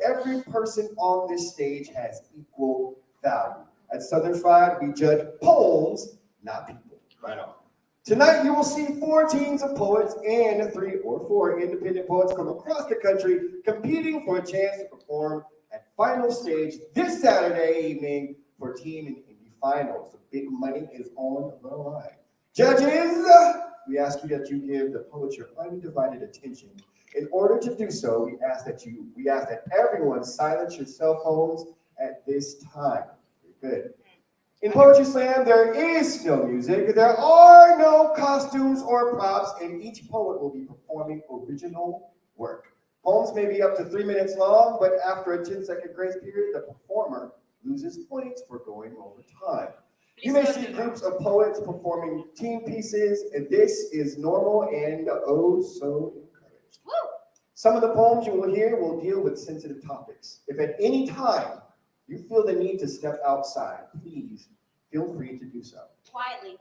Every person on this stage has equal value. At Southern Tribe, we judge poems, not people. Right on. Tonight, you will see 4 teams of poets and 3 or 4 independent poets from across the country competing for a chance to perform at final stage this Saturday evening for Team and Indie Finals. The big money is on the line. Judges, we ask you that you give the poets your undivided attention. In order to do so, we ask that everyone silence your cell phones at this time. Good. In Poetry Slam, there is no music, there are no costumes or props, and each poet will be performing original work. Poems may be up to 3 minutes long, but after a 10-second grace period, the performer loses points for going over time. You may see groups of poets performing team pieces, and this is normal and oh so encouraged. Some of the poems you will hear will deal with sensitive topics. If at any time you feel the need to step outside, please feel free to do so. Quietly.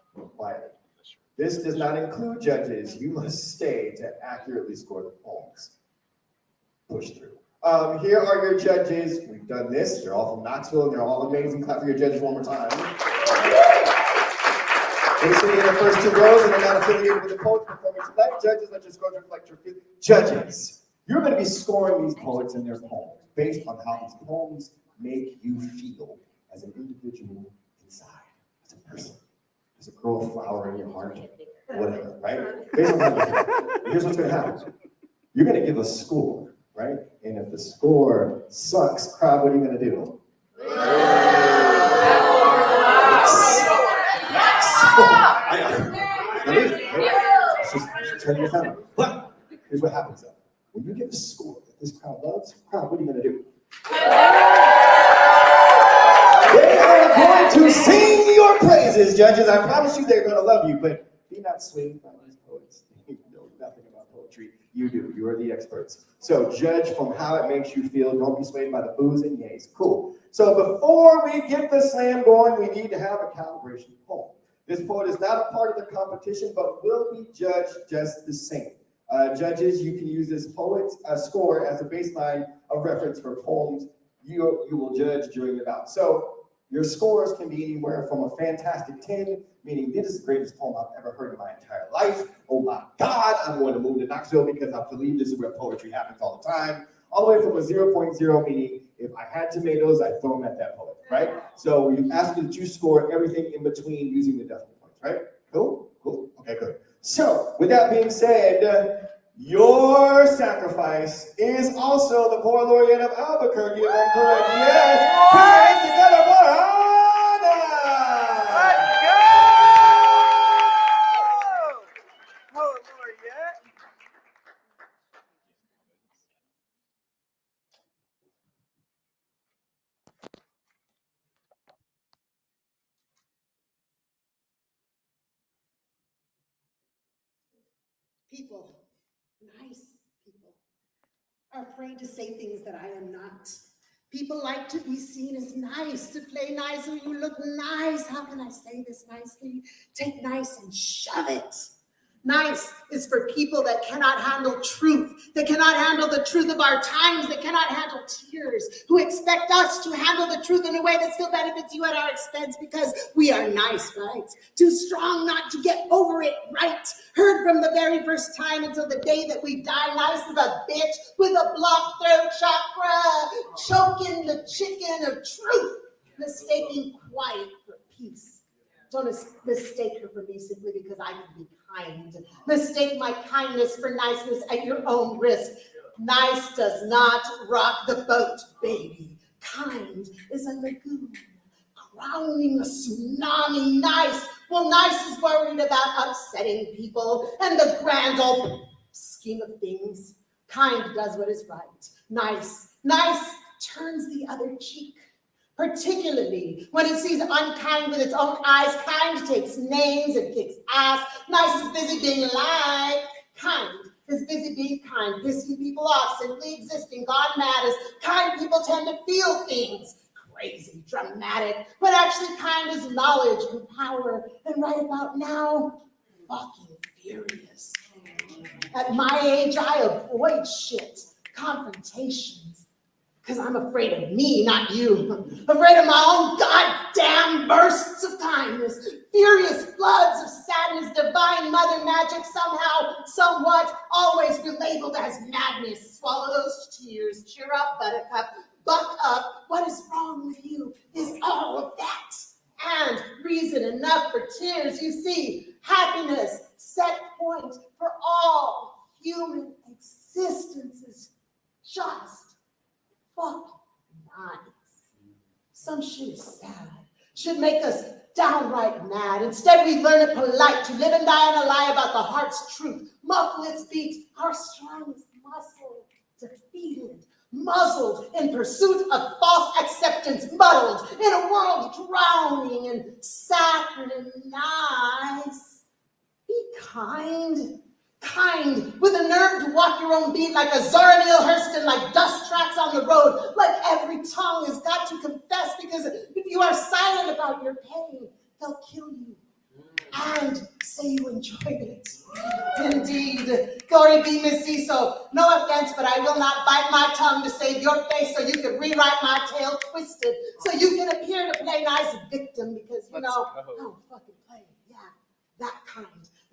This does not include judges. You must stay to accurately score the poems. Push through. Here are your judges. We've done this. They're all from Knoxville. They're all amazing. Clap for your judges one more time. They're sitting in the first 2 rows and they're not affiliated with the poets performing tonight. Judges, let your scores reflect your fifth. Judges, you're going to be scoring these poets and their poems based on how these poems make you feel as an individual inside, as a person, as a girl flower in your heart, whatever, right? Based on how you feel. Here's what's going to happen. You're going to give a score, right? And if the score sucks, crowd, what are you going to do? Just turn your camera. But here's what happens though. When you get a score that this crowd loves, crowd, what are you going to do? They are going to sing your praises, judges. I promise you they're going to love you, but be not swayed by these poets. You know nothing about poetry. You do. You are the experts. So judge from how it makes you feel. Don't be swayed by the boos and yays. Cool. So before we get the slam going, we need to have a calibration poem. This poet is not a part of the competition, but will be judged just the same. Judges, you can use this poet's score as a baseline of reference for poems you will judge during the bout. So your scores can be anywhere from a fantastic 10, meaning this is the greatest poem I've ever heard in my entire life. Oh my God, I'm going to move to Knoxville because I believe this is where poetry happens all the time. All the way from a 0.0, meaning if I had tomatoes, I'd throw them at that poet, right? So we ask you that you score everything in between using the decimal points, right? Cool? Cool. Okay, good. So with that being said, your sacrifice is also the Poet Laureate of Albuquerque. Am I correct? Yes. Put your hands together for Hannah. Let's go. Poet Laureate. People, nice people, are afraid to say things that I am not. People like to be seen as nice, to play nice, or you look nice. How can I say this nicely? Take nice and shove it. Nice is for people that cannot handle truth, that cannot handle the truth of our times, that cannot handle tears, who expect us to handle the truth in a way that still benefits you at our expense because we are nice, right? Too strong not to get over it, right? Heard from the very first time until the day that we die. Nice as a bitch with a blocked throat chakra, choking the chicken of truth, mistaking quiet for peace. Don't mistake her for me simply because I can be kind. Mistake my kindness for niceness at your own risk. Nice does not rock the boat, baby. Kind is a lagoon, crowning a tsunami. Nice, well, nice is worried about upsetting people and the grand old scheme of things. Kind does what is right. Nice turns the other cheek. Particularly when it sees unkind with its own eyes. Kind takes names and kicks ass. Nice is busy being liked. Kind is busy being kind, pissing people off, simply existing, gone mad, as kind people tend to feel things. Crazy, dramatic, but actually kind is knowledge and power, and right about now, fucking furious. At my age, I avoid shit, confrontations, Because I'm afraid of me, not you. Afraid of my own goddamn bursts of kindness, furious floods of sadness, divine mother magic, somehow, somewhat, always relabeled as madness. Swallow those tears. Cheer up, buttercup. Buck up. What is wrong with you is all of that. And reason enough for tears. You see, happiness, set point for all human existence is just fucking nice. Some shit is sad. Should make us downright mad. Instead, we learn it polite to live and die in a lie about the heart's truth. Muffle its beat, our strongest muscle defeated, muzzled in pursuit of false acceptance, muddled in a world drowning in saccharine nice. Be kind. Kind, with a nerve to walk your own beat like a Zora Neale Hurston, like dust tracks on the road, like every tongue has got to confess, because if you are silent about your pain, they'll kill you and say you enjoyed it. Indeed, glory be Miss Cecil. No offense, but I will not bite my tongue to save your face so you can rewrite my tail twisted, so you can appear to play nice victim, because you know, I don't fucking play. Yeah, that kind.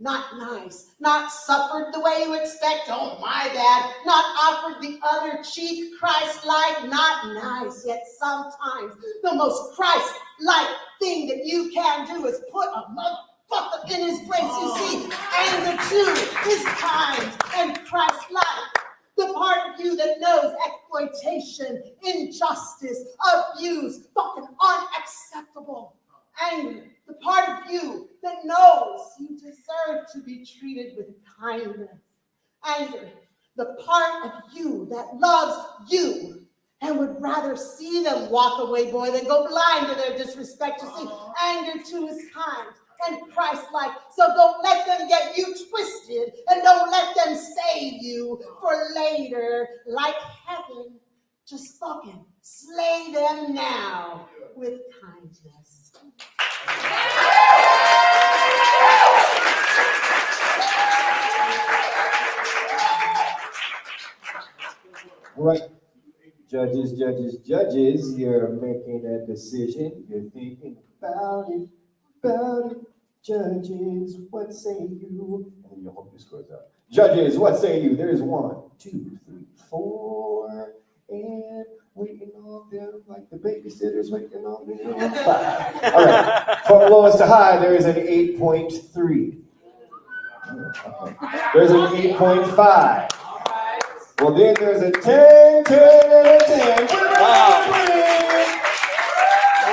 Not nice, not suffered the way you expect, oh my bad, not offered the other cheek, Christ-like, not nice, yet sometimes the most Christ-like thing that you can do is put a motherfucker in his place. You see, anger too is kind and Christ-like. The part of you that knows exploitation, injustice, abuse, fucking unacceptable. Anger, the part of you that knows you deserve to be treated with kindness. Anger, the part of you that loves you and would rather see them walk away, boy, than go blind to their disrespect. You see, anger too is kind and Christ-like, so don't let them get you twisted and don't let them save you for later, like heaven. Just fucking slay them now with kindness. Right. Judges, judges, judges, you're making a decision. You're thinking about it. Judges, what say you? And then you hope your scores up. Judges, what say you? There's 1, 2, 3, 4, and waiting on them like the babysitters waiting on them. 5. All right. From lowest to high, there is an 8.3. Okay. There's an 8.5. Well, then there's a 10, 10, and a 10.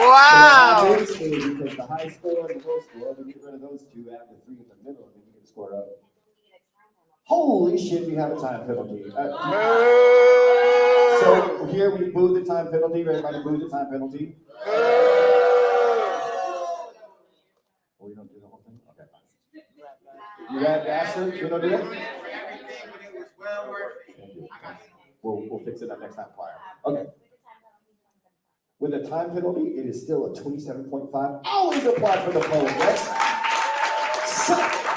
Wow. So you take the high score and the low score, then get rid of those two, add the 3 in the middle, and then you get the score up. Holy shit, we have a time penalty. So here we boo the time penalty. Everybody boo the time penalty. Oh, we don't do the whole thing? Okay, fine. You got Asher? You don't do that? Thank you. We'll fix it up next time, choir. Okay. With a time penalty, it is still a 27.5. Always apply for the poem, right? So,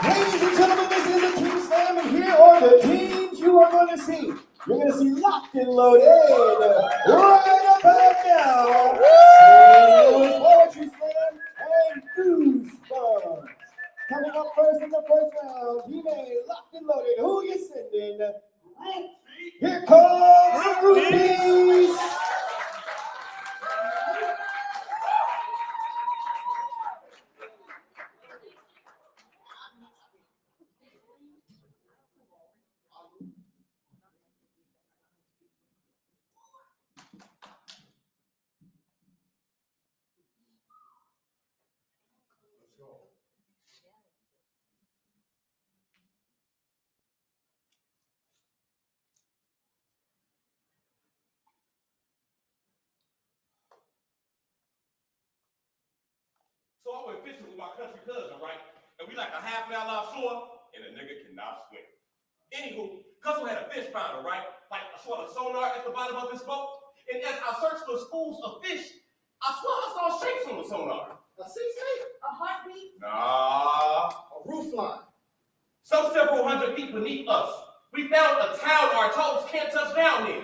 ladies and gentlemen, this is the Team Slam, and here are the teams you are going to see. You're going to see Loc'd and Loaded right about now. St. Poetry Slam and Goosebumps. Coming up first in the first round, He-Man, Loc'd and Loaded. Who you sending? Here comes the Groupies. So I went fishing with my country cousin, right? And we like a half mile offshore, and a nigga cannot swim. Anywho, cousin had a fish finder, right? Like a sort of sonar at the bottom of his boat. And as I searched for schools of fish, I swear I saw shapes on the sonar. A sea snake? A heartbeat? Nah. A roof line. Some several hundred feet beneath us, we found a town our toes can't touch down in.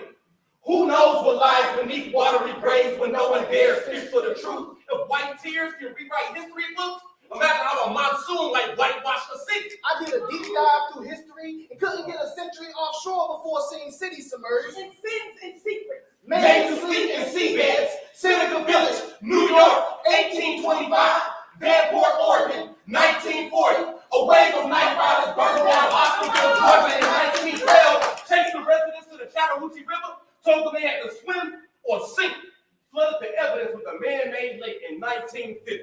Who knows what lies beneath watery graves when no one dares fish for the truth? If white tears can rewrite history books, imagine how a monsoon like whitewashed the city. I did a deep dive through history and couldn't get a century offshore before seeing cities submerged. And sins and secrets. Made to sleep in seabeds. Seneca Village, New York, 1825. Vanport, Oregon, 1940. A wave of night riders burned down Austinville, Georgia in 1912. Chased the residents to the Chattahoochee River, told them they had to swim or sink. Flooded the evidence with a man-made lake in 1950.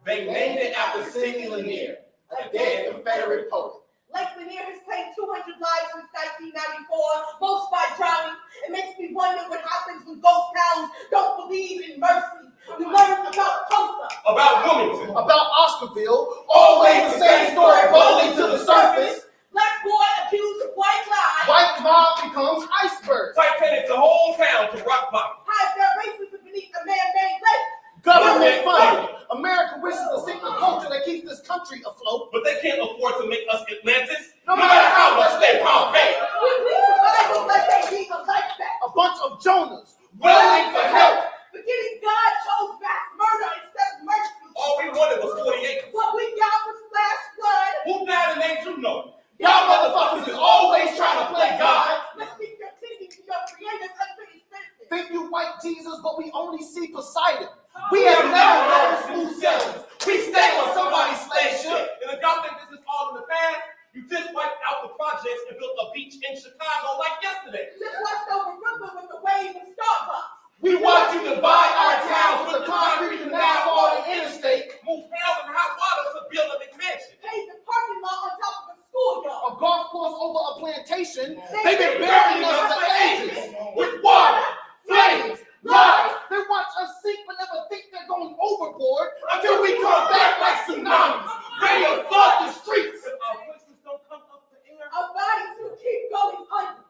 They named it after Sidney Lanier, a dead Confederate poet. Lake Lanier has claimed 200 lives since 1994, most by drowning. It makes me wonder what happens when ghost towns don't believe in mercy. We learn about Tulsa, About Wilmington, About Oscarville, always the same story bubbling to the surface. black boy accused of white lie. White mob becomes iceberg. Titanic the whole town to rock bottom. Hides their racism beneath a man-made lake. Government funded. America wishes to sink the culture that keeps this country afloat. But they can't afford to make us Atlantis, No no matter how much they pump pay. We read the Bible like they need a life back. A bunch of Jonahs. Wailing for help. Forgetting God chose mass murder instead of mercy. All we wanted was 40 acres. What we got was flash flood. Who died and made you know? Y'all motherfuckers is always trying to play God. Let's keep your thinking to your creator's unfinished business. Think you white Jesus, but we only see Poseidon. We have never known smooth sailings. We stay on somebody's slave ship. And if y'all think this is all in the past, you just wiped out the projects and built a beach in Chicago like yesterday. Just watched over Brooklyn with the wave of Starbucks. We watch you divide our towns with the concrete canal on the interstate. Move hell and hot water to build a McMansion. Paved the parking lot on top of a schoolyard. A golf course over a plantation. They've been burying us for ages. With water, flames, lies. They watch us sink but never think they're going overboard until we come back like tsunamis, ready to flood the streets. If our voices don't come up to air, Our bodies will keep going under.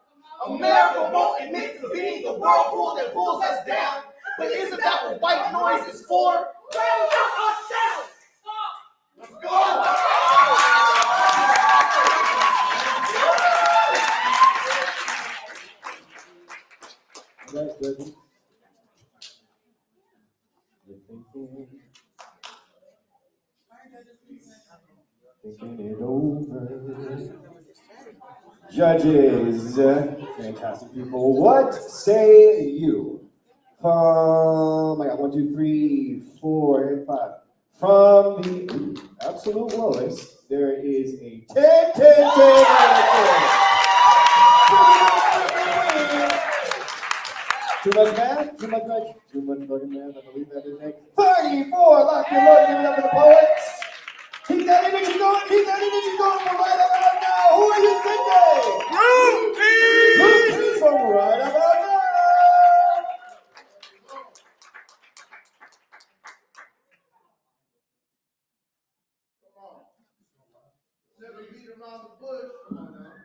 America won't admit to being the whirlpool that pulls us down. But isn't that what white noise is for? Drown out ourselves. Let's go. All right, Judges. Thinking it over. Judges, fantastic people. What say you? From, I got 1, 2, 3, 4, and 5. From the absolute lowest, there is a 10, 10, 10. Too much math? Too much math? Too much fucking math. I believe that is a 34. Lock your load. Give it up for the poets. Keep that energy going. Keep that energy going from right about now. Who are you thinking? Rookies from right about now.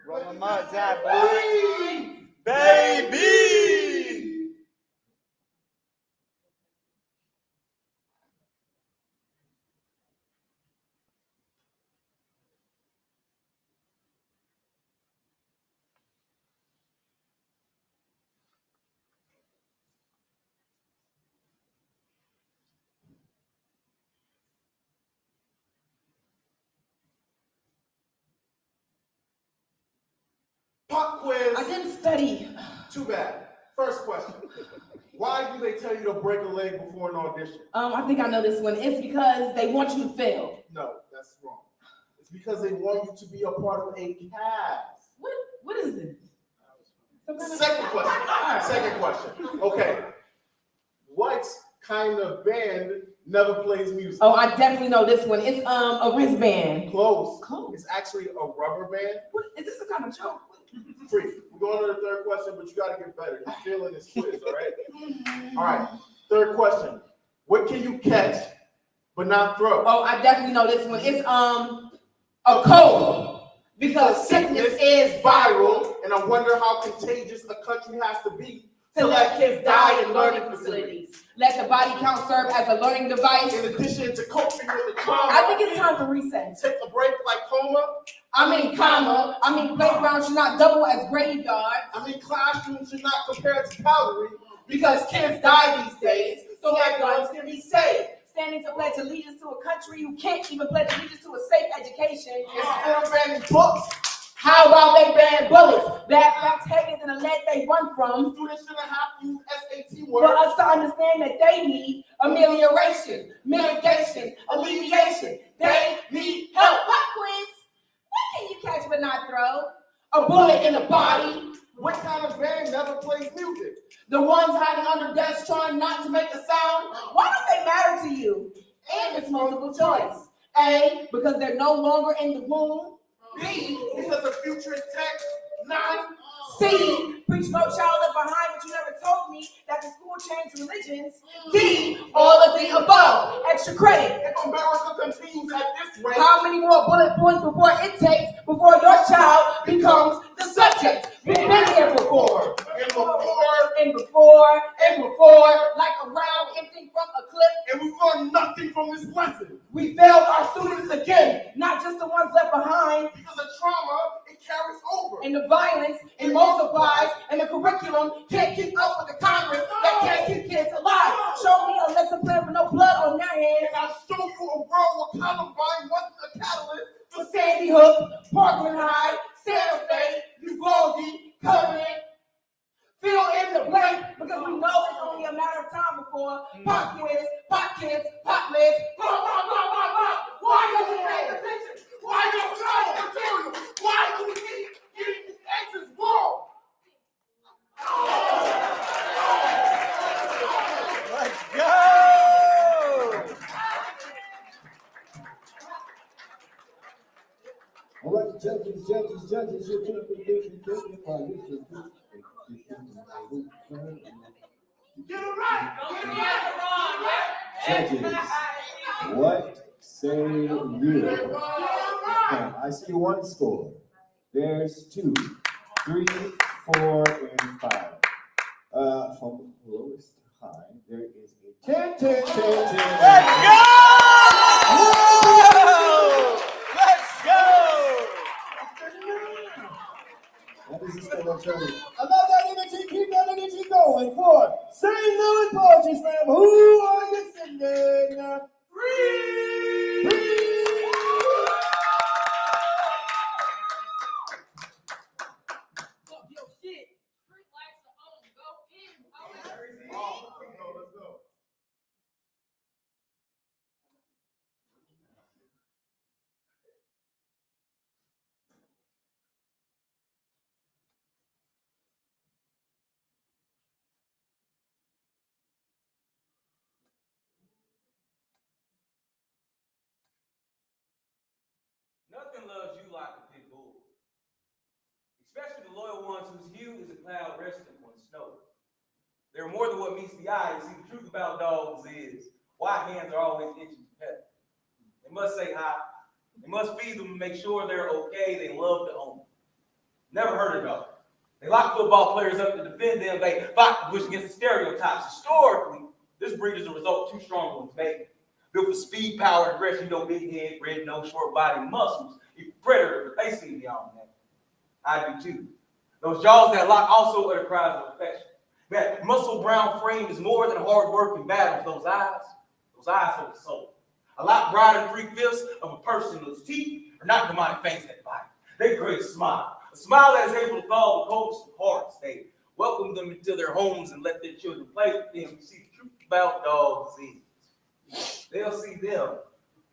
Rolling my top, boy. Baby! Pop quiz. I didn't study. Too bad. First question. Why do they tell you to break a leg before an audition? I think I know this one. It's because they want you to fail. No, that's wrong. It's because they want you to be a part of a cast. What is this? Some kind of- Second question. All right. Second question. Okay. What kind of band never plays music? Oh, I definitely know this one. It's a wristband. Close. Close. It's actually a rubber band. What is this? A kind of joke? Free. We're going to the third question, but you got to get better. You're feeling this quiz, all right? All right. Third question. What can you catch but not throw? Oh, I definitely know this one. It's a cold because sickness is viral. And I wonder how contagious a country has to be To let kids die and learn to facilities. Let the body count serve as a learning device. In addition to coping with the trauma. I think it's time to reset. Take a break like coma. Comma. Playgrounds should not double as graveyards. Classrooms should not compare to calories. Because kids die these days, so that guns can be saved. Standing to pledge allegiance to a country who can't even pledge allegiance to a safe education. Instead of banning books, How about they ban bullets? Bad facts heavier than the lead they run from. students shouldn't have to use SAT For words. us to understand that they need amelioration, mitigation, alleviation. They need help. Pop quiz. What can you catch but not throw? A bullet in the body. What kind of band never plays music? The ones hiding under desks trying not to make a sound. Why don't they matter to you? And it's multiple choice. A, because they're no longer in the womb. B, because the future is tech. 9, C, preach no child left behind, but you never told me that the school changed religions. D, all of the above. Extra credit. if America continues at this rate, How many more bullet points before it takes before your child becomes the subject? We've been here before. And before, like a round emptying from a clip. and we've learned nothing from this lesson. We failed our students again, not just the ones left behind. Because the trauma, it carries over. And the violence, it multiplies, and the curriculum can't keep up with the Congress that can't keep kids alive. Show me a lesson plan with no blood on their hands. And I'll show you a world where Columbine wasn't a catalyst. For Sandy Hook, Parkland High, Santa Fe, Uvalde, Covenant. Fill in the blank because we know it's only a matter of time before pop quiz, pop kids, pop lids, pop. Why don't we pay attention? Why don't we know material? Why do we keep getting these answers wrong? Let's go! All right, judges, you can't forget the Get it right! Judges, what say you? Okay, I see one score. There's 2, 3, 4, and 5. From lowest to high, there is a 10, 10, 10, 10. Let's go! Whoa! Let's go! That is the score of 30. Allow that energy, keep that energy going for St. Louis Poetry Slam. Who are you singing? Free! Let's go. Nothing loves you like a pit bull, especially the loyal ones whose hue is a cloud resting on snow. They're more than what meets the eye. See, the truth about dogs is why hands are always itching to pet. They must say hi. They must feed them and make sure they're okay. They love to own them. Never heard a dog. They lock football players up to defend them. They fight to push against the stereotypes. Historically, this breed is a result of two strong ones, maybe. Built for speed, power, and aggression, big head, red nose, short body, muscles. You predator, but they see beyond that. I do too. Those jaws that lock also utter cries of affection. That muscle brown frame is more than hard work and battles. Those eyes hold the soul. A lot brighter 3/5 of a person whose teeth are not demonic fangs that bite. They create a smile that is able to thaw the coldest of hearts. They welcome them into their homes and let their children play with them. You see, the truth about dogs is they'll see them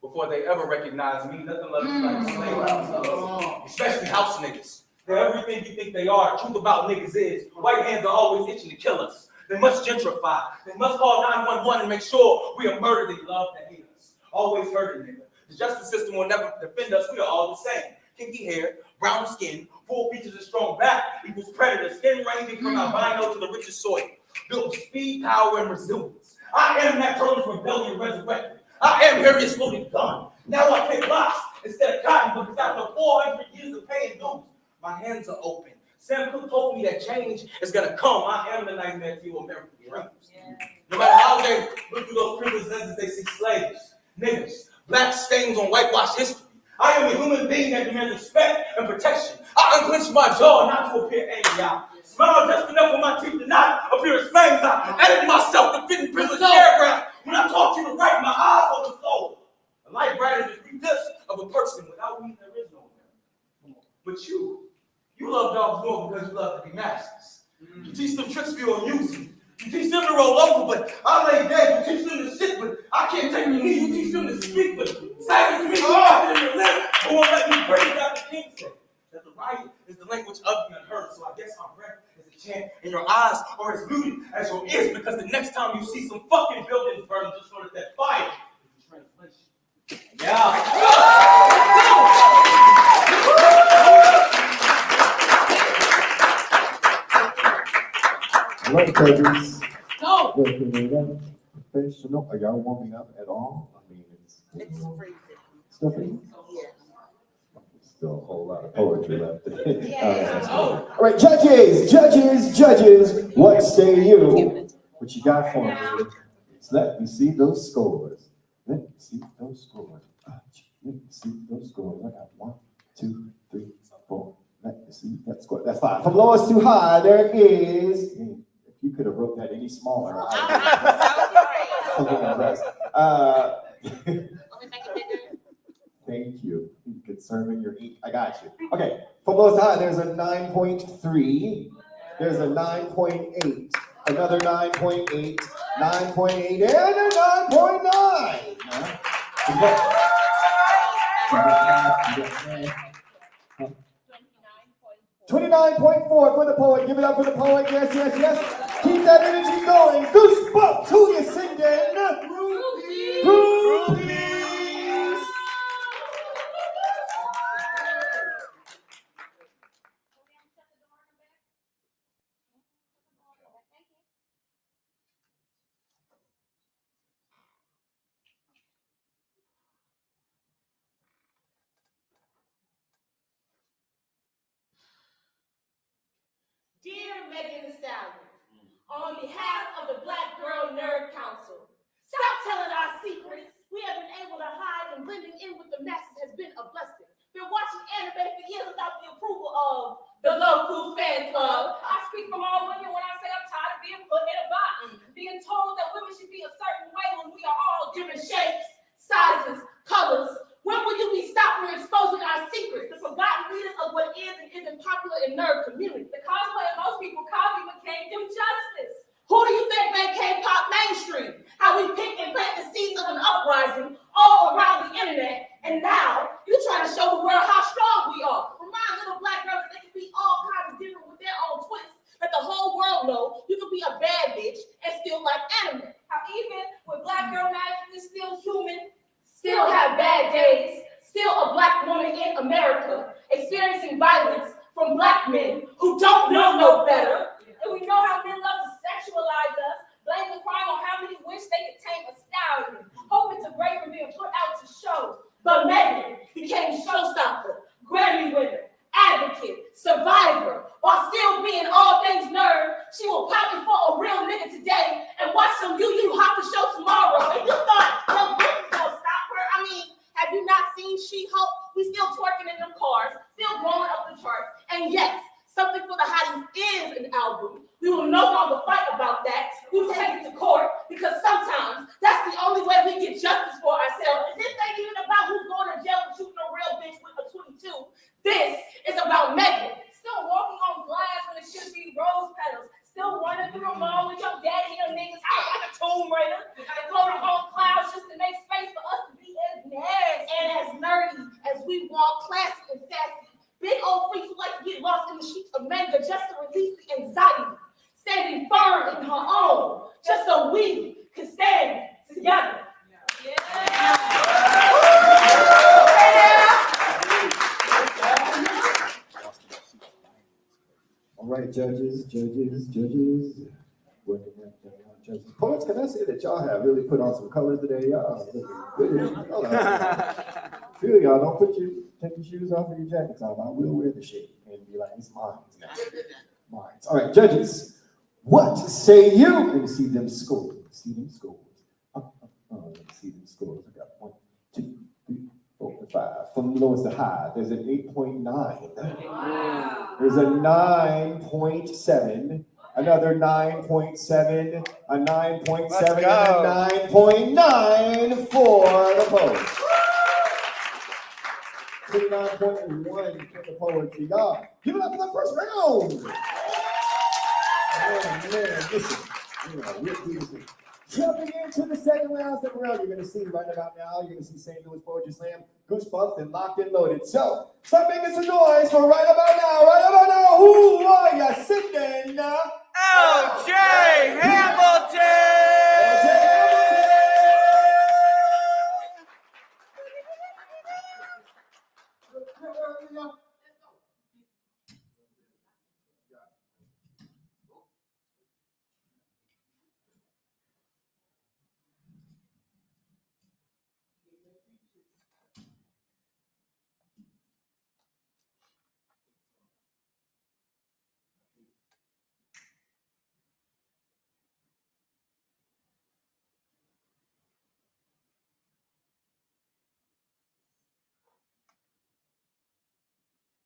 before they ever recognize me. Nothing less like slave house, especially house niggas. They're everything you think they are. Truth about niggas is white hands are always itching to kill us. They must gentrify. They must call 911 and make sure we are murdered. They love to hate us. Always hurting nigga. The justice system will never defend us. We are all the same. Kinky hair, brown skin, full features and strong back equals predator. Skin ranging from albino to the richest soil. Built with speed, power, and resilience. I am that turtle from rebellion resurrected. I am Harriet's loaded gun. Now I take locks instead of cotton because after 400 years of paying dues, my hands are open. Sam Cooke told me that change is gonna come. I am the nightmare to your American dreams. black stains on whitewashed history. I am a human being that demands respect and protection. I unclench my jaw not to appear angry. I smile just enough for my teeth to not appear as fangs. I edit myself to fit in privileged paragraph. When I taught you to write, my eyes on the soul. A light brighter than the gifts of a person. Without me, there is no one. But you love dogs more because you love to be masters. You teach them tricks for your amusement. You teach them to roll over, but I lay dead. You teach them to sit, but I can't take the knee. You teach them to speak, but silence me. You have it in the lip. Or won't let me break out the king said. That the riot is the language of the unheard. So I guess I'm ready as a chant, and your eyes are as muted as your ears, because the next time you see some fucking buildings burn, just know that fire is the translation. Yeah. All right, judges. No. Professional. Are y'all warming up at all? I mean, it's freezing. still freezing. Yeah. Still a whole lot of poetry left. Yeah. All right, judges. What say you? What you got for me? Let me see those scores. Let me see those scores. Let me see those scores. I got 1, 2, 3, 4. Let me see that score. That's 5. From lowest to high, there is. If you could have wrote that any smaller. Thank you. Conserving your ink. I got you. Okay. From lowest to high, there's a 9.3. There's a 9.8. Another 9.8. 9.8 and a 9.9. 29.4 for the poet. Give it up for the poet. Yes. Keep that energy going. Goosebumps. Who you singing? Rubies. Dear Megan Thee Stallion, on behalf of the Black Girl Nerd Council, stop telling our secrets. We have been able to hide, and blending in with the masses has been a blessing. Been watching anime for years without the approval of the local fan club. I speak from all women when I say I'm tired of being put in a box, being told that women should be a certain way when we are all different shapes, sizes, colors. When will you be stopped from exposing our secrets, the forgotten leaders of what is and isn't popular in nerd community? The cosplay of most people copy but can't do justice. Who do you think made K-pop mainstream? How we pick and plant the seeds of an uprising all around the internet, and now you're trying to show the world how strong we are. Remind little black girls that they can be all kinds of different with their own twists. Let the whole world know you can be a bad bitch and still like anime. How even with black girl magic is still human, still have bad days, still a black woman in America, experiencing violence from black men who don't know no better. And we know how men love to sexualize us, blame the crime on how many wish they could tame a stallion, hoping to break from being put out to show. But Megan became showstopper, Grammy winner, advocate, survivor, while still being all things nerd. She will pop it for a real nigga today and watch some you hop the show tomorrow. And you thought no bitch gonna stop her? I mean, have you not seen She-Hulk? We still twerking in them cars, still blowing up the charts. And yes, Something for the Hotties is an album. We will no longer fight about that. We will take it to court because sometimes that's the only way we get justice for ourselves. And this ain't even about who's going to jail for shooting a real bitch with a 22. This is about Megan. Still walking on glass when it should be rose petals. Still running through a mall with your daddy and niggas like a Tomb Raider. And floating on clouds just to make space for us to be as nasty and as nerdy as we walk classy and sassy. Big old freaks who like to get lost in the sheets of manga just to release the anxiety. Standing firm in her own, just so we can stand together. All right, judges. Poets, can I say that y'all have really put on some colors today? Y'all looking good. Really, y'all don't take your shoes off or your jackets off. I will wear the shit and be like, it's mine now. Mine. All right, judges, what say you? Let me see them scores. Let me see them scores. Let me see them scores. I got 1, 2, 3, 5. From lowest to high, there's an 8.9. There's a 9.7. Another 9.7, a 9.7, and a 9.9 for the poets. 29.1 for the poetry. Y'all, give it up for the first round. Man, listen, we'll do this thing. Jumping into the second round, you're going to see right about now, you're going to see St. Louis Poetry Slam, Goosebumps, and Locked and Loaded. So, start making some noise for right about now, who are you sitting now? L.J. Hamilton!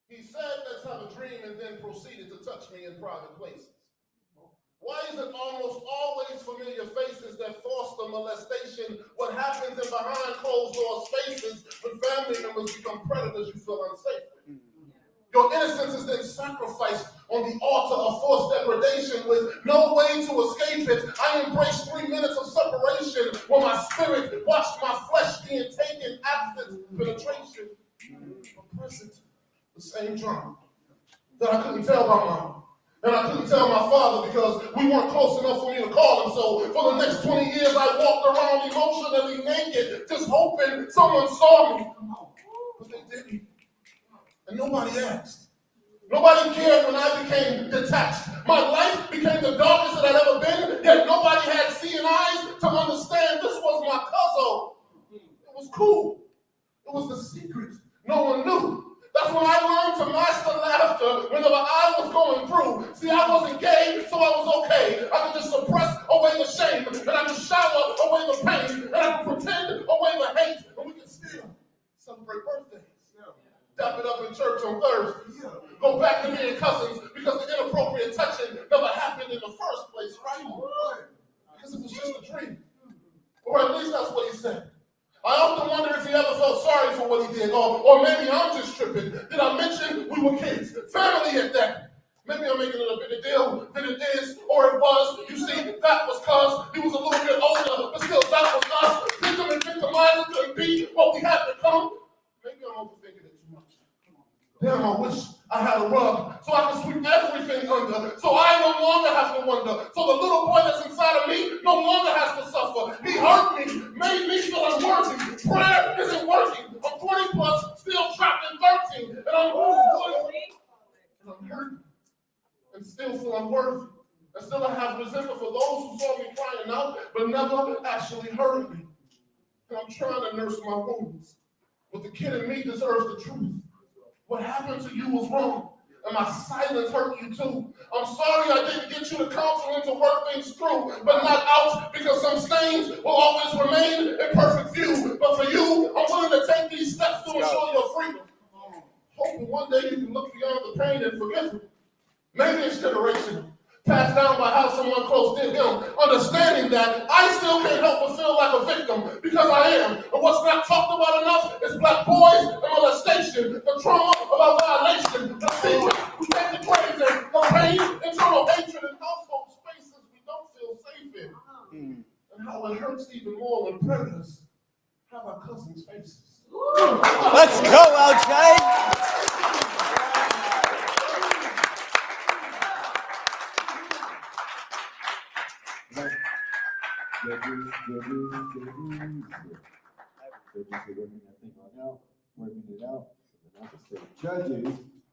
He said, let's have a dream, and then proceeded to touch me in private places. Why is it almost always familiar faces that foster molestation? What happens in behind closed door spaces when family members become predators you feel unsafe with? Your innocence is then sacrificed on the altar of forced degradation with no way to escape it. I embraced 3 minutes of separation when my spirit watched my flesh being taken, absent penetration. But present, the same drama that I couldn't tell my mom. And I couldn't tell my father because we weren't close enough for me to call him. So for the next 20 years, I walked around emotionally naked, just hoping someone saw me. But they didn't. And nobody asked. Nobody cared when I became detached. My life became the darkest it had ever been, yet nobody had seeing eyes to understand this was my cousin. It was cool. It was the secret. No one knew. That's when I learned to master laughter whenever I was going through. See, I wasn't gay, so I was okay. I could just suppress away the shame, and I could shower away the pain, and I could pretend away the hate, and we could still celebrate birthdays. Dap it up in church on Thursdays. Go back to being cousins because the inappropriate touching never happened in the first place, right? Because it was just a dream. Or at least that's what he said. I often wonder if he ever felt sorry for what he did, or maybe I'm just tripping. Did I mention we were kids? Family at that. Maybe I'm making it a bigger deal than it is, or it was. You see, that was cause he was a little bit older, but still that was us. Victim and victimizer couldn't be what we had become. Maybe I'm overthinking it too much. Damn, I wish I had a rug so I could sweep everything under, so I no longer have to wonder, so the little boy that's inside of me no longer has to suffer. He hurt me, made me feel unworthy. Prayer isn't working. I'm 20 plus, still trapped in 13, and I'm hurting, and still feel unworthy. And still I have resentment for those who saw me crying out, but never actually heard me. And I'm trying to nurse my wounds, but the kid in me deserves the truth. What happened to you was wrong, and my silence hurt you too. I'm sorry I didn't get you to counseling to work things through, but not out, because some stains will always remain in perfect view. But for you, I'm willing to take these steps to ensure your freedom. Hoping one day you can look beyond the pain and forgive me. Maybe it's generational, passed down by how someone close did him, understanding that I still can't help but feel like a victim, because I am. And what's not talked about enough is black boys and molestation, the trauma of our violation, the secret we take the praise in, the pain, internal hatred, and household spaces we don't feel safe in. And how it hurts even more when predators have our cousins' faces. Let's go, LJ! Working it out. Judges,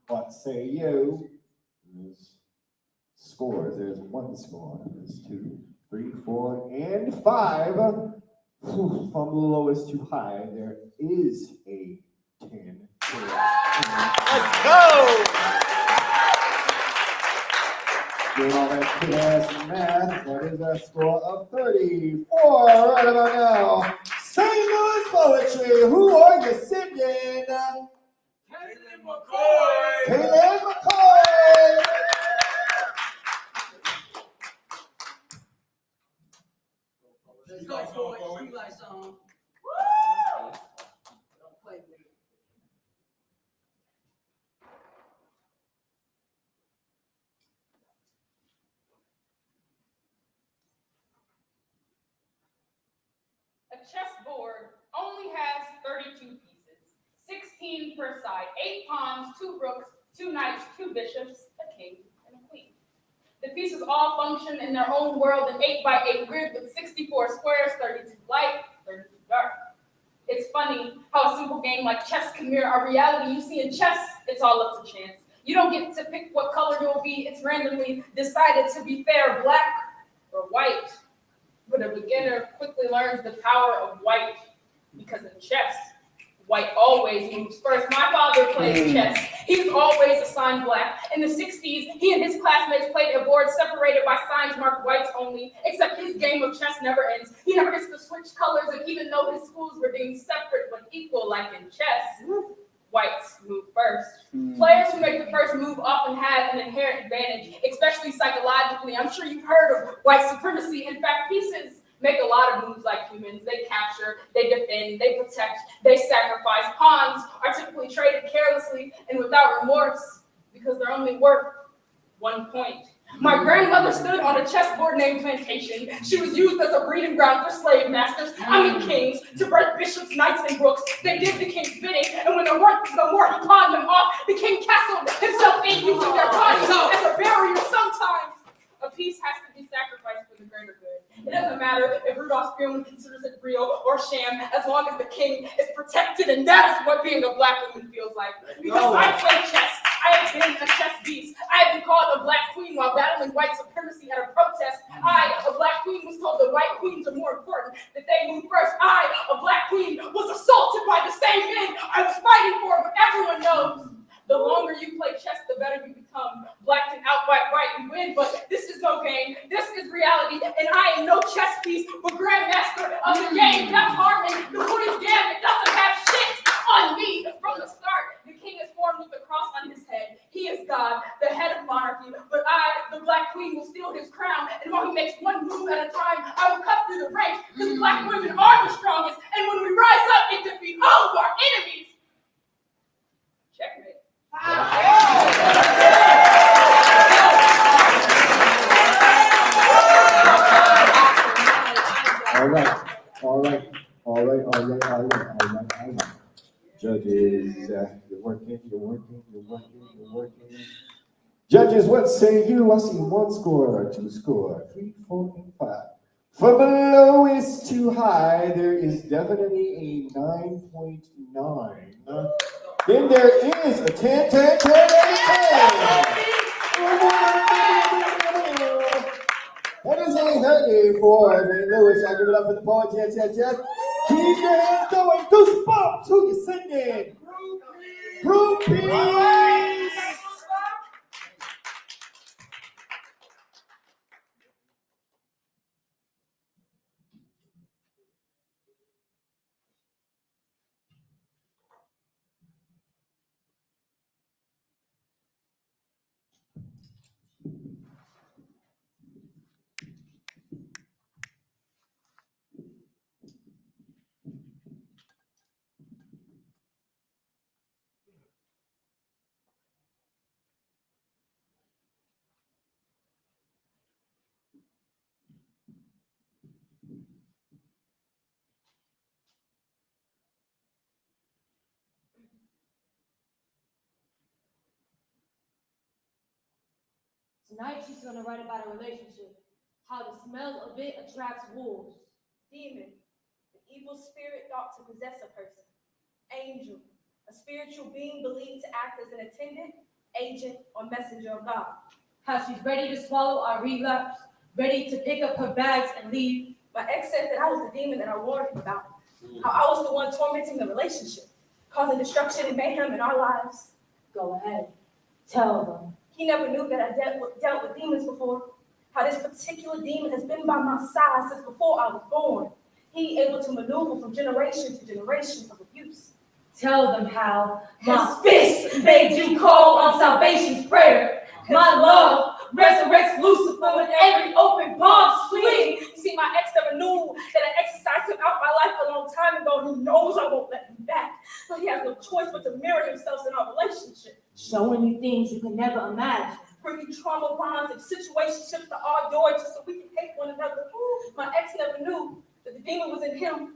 what say you? There's scores. There's 1 score. There's 2, 3, 4, and 5. From lowest to high, there is a 10. Let's go! Doing all that good ass math, that is a score of 34 right about now. St. Louis Poetry, who are you sitting? Let's go for it. Street lights on. Woo! Don't play with it. A chessboard only has 32 pieces, 16 per side, 8 pawns, 2 rooks, 2 knights, 2 bishops, a king, and a queen. The pieces all function in their own world, an 8x8 grid with 64 squares, 32 light, 32 dark. It's funny how a simple game like chess can mirror our reality. You see, in chess, it's all up to chance. You don't get to pick what color you'll be. It's randomly decided. To be fair, black or white. But a beginner quickly learns the power of white, because in chess, white always moves first. My father played chess. He was always assigned black. In the 60s, he and his classmates played a board separated by signs marked whites only, except his game of chess never ends. He never gets to switch colors, and even though his schools were deemed separate but equal, like in chess, whites move first. Players who make the first move often have an inherent advantage, especially psychologically. I'm sure you've heard of white supremacy. In fact, pieces make a lot of moves like humans. They capture, they defend, they protect, they sacrifice. Pawns are typically traded carelessly and without remorse because they're only worth 1 point. My grandmother stood on a chessboard named Plantation. She was used as a breeding ground for slave masters, kings, to birth bishops, knights, and rooks. They did the king's bidding, and when there weren't no more, he pawned them off. The king castled himself in, using their bodies as a barrier. Sometimes a piece has to be sacrificed for the greater good. It doesn't matter if Rudolph Spielman considers it real or sham, as long as the king is protected, and that is what being a black woman feels like. Because I play chess. I have been a chess beast. I have been called a black queen while battling white supremacy at a protest. I, a black queen, was told that white queens are more important, that they move first. I, a black queen, was assaulted by the same men I was fighting for, but everyone knows the longer you play chess, the better you become. Black can outright white and win, but this is no game. This is reality, and I am no chess piece, but grandmaster of the game. That's Harmon, the Queen's Gambit doesn't have shit on me from the start. The king is formed with a cross on his head. He is God, the head of monarchy, but I, the black queen, will steal his crown, and while he makes one move at a time, I will cut through the ranks, because black women are the strongest, and when we rise up and defeat all of our enemies, checkmate. All right. Judges, you're working. Judges, what say you? I see 1 score, 2 score, 3, 4, and 5. From below is too high. There is definitely a 9.9. Then there is a 10. That is a 30 for St. Louis. I give it up for the poets. Yes. Keep your hands going. Goosebumps. Who you singing? Groupies. Tonight she's going to write about a relationship, how the smell of it attracts wolves. Demon, an evil spirit thought to possess a person. Angel, a spiritual being believed to act as an attendant, agent, or messenger of God. How she's ready to swallow our relapse, ready to pick up her bags and leave. My ex said that I was the demon that I warned him about. How I was the one tormenting the relationship, causing destruction and mayhem in our lives. Go ahead, tell them. He never knew that I dealt with demons before. How this particular demon has been by my side since before I was born. He able to maneuver from generation to generation of abuse. Tell them how my fist made you call on salvation's prayer. My love resurrects Lucifer with every open palm swing. You see, my ex never knew that showing you things you can never imagine. Bringing trauma bonds and situationships to our door just so we can hate one another. My ex never knew that the demon was in him, and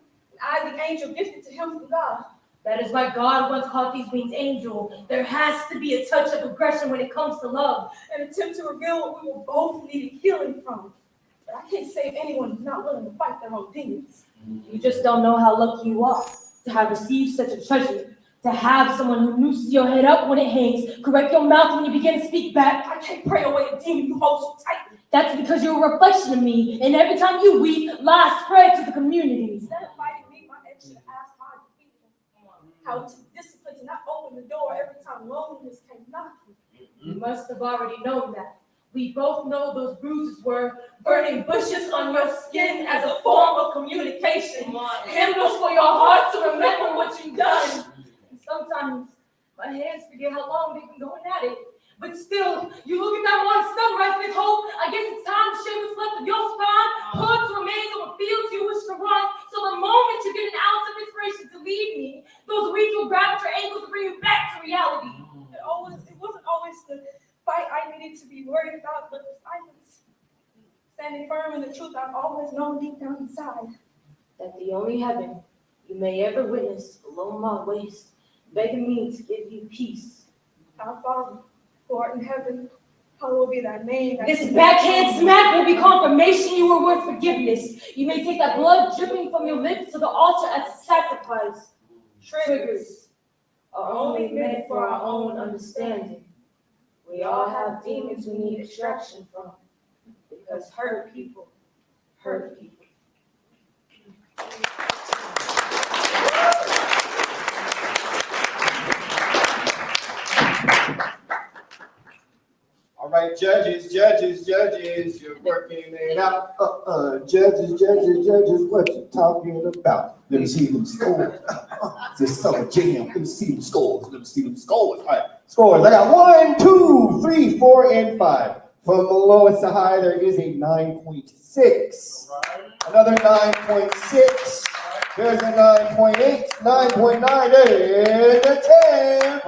I, the angel, gifted to him from God. That is why God once called these beings angel. There has to be a touch of aggression when it comes to love. An attempt to reveal what we were both needing healing from. But I can't save anyone who's not willing to fight their own demons. You just don't know how lucky you are to have received such a treasure. To have someone who nooses your head up when it hangs, correct your mouth when you begin to speak back. I can't pray away a demon you hold so tightly. That's because you're a reflection of me, and every time you weep, lies spread to the community. Instead of fighting me, my ex should have asked how I defeated him. How to discipline to not open the door every time loneliness came knocking. You must have already known that. We both know those bruises were burning bushes on your skin as a form of communication. Hymnals for your heart to remember what you've done. And sometimes my hands forget how long they've been going at it. But still, you look at that one sunrise with hope. I guess it's time to shave what's left of your spine. Pull its remains of a field you wish to run. So the moment you get an ounce of inspiration to leave me, those weeds will grab at your ankles and bring you back to reality. It wasn't always the fight I needed to be worried about, but the silence. Standing firm in the truth I've always known deep down inside. That the only heaven you may ever witness along my waist, begging me to give you peace. Our Father, who art in heaven, hallowed be thy name. This backhand smack will be confirmation you were worth forgiveness. You may take that blood dripping from your lips to the altar as a sacrifice. Triggers are only meant for our own understanding. We all have demons we need extraction from, because hurt people hurt people. All right, judges, you're working it out. Judges, what you talking about? Let me see them scores. This summer jam. Let me see them scores. All right, scores. I got 1, 2, 3, 4, and 5. From lowest to high, there is a 9.6. Another 9.6. There's a 9.8, 9.9, and a 10.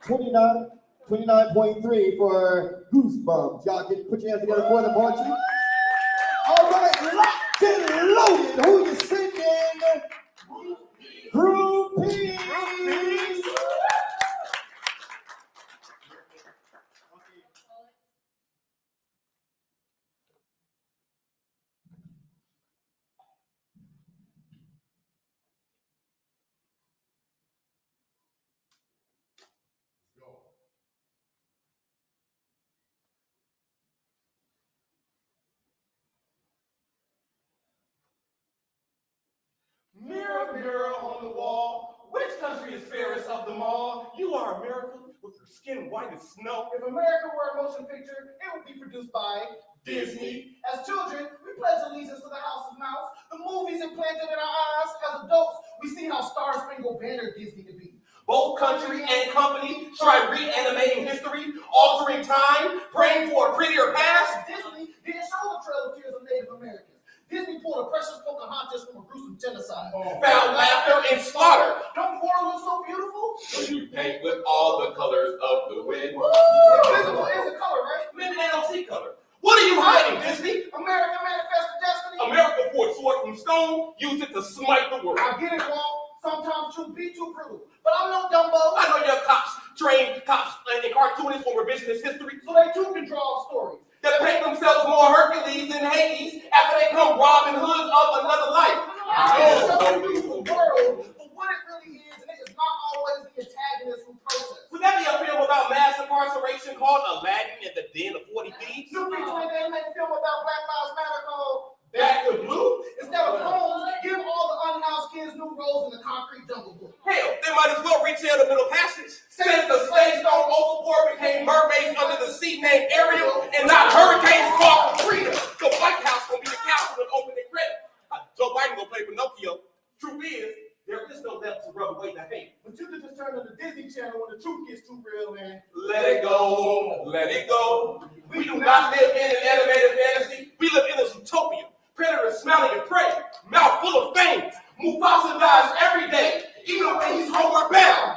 29.3 for Goosebumps. Y'all can put your hands together for the party. All right, Locked and Loaded. Who you singing? Groupies. Mirror, mirror on the wall, which country is fairest of them all? You are a miracle with your skin white as snow. If America were a motion picture, it would be produced by Disney. As children, we pledge allegiance to the House of Mouse. The movies implanted in our eyes. As adults, we see how Star Spangled Banner Disney to be. Both country and company try reanimating history, altering time, praying for a prettier past. Disney didn't show the Trail of Tears of Native Americans. Disney pulled a precious Pocahontas from a gruesome genocide. Found laughter and slaughter. Don't Coral look so beautiful? When you paint with all the colors of the wind. Invisible is a color, right? Maybe they don't see color. What are you hiding, Disney? America manifested destiny. America poured sword from stone, used it to smite the world. I get it, Walt. Sometimes truth be too brutal. But I'm no Dumbo. I know your cops, trained cops, and cartoonists for revisionist history. So they too can draw stories. That paint themselves more Hercules than Hades after they come Robin Hoods of another life. I show you the world for what it really is, and it is not always the antagonist who protests. Would that be a film about mass incarceration called Aladdin and the Den of 40 Thieves? New feature when they make a film about Black Lives Matter called Back to Blue? Instead of homes, give all the unhoused kids new roles in the concrete jungle book. Hell, they might as well retell the Middle Passage. Since the slaves thrown overboard became mermaids under the sea named Ariel, and not hurricanes called Katrina. The White House gonna be the council and open their credit. Joe Biden gonna play Pinocchio. Truth is, there is no left to rub away the hate. But you can just turn to the Disney Channel when the truth gets too real, man. Let it go, let it go. We do not live in an animated fantasy. We live in a utopia. Predators smelling your prey, mouth full of fangs. Mufasa dies every day, even when he's homeward bound.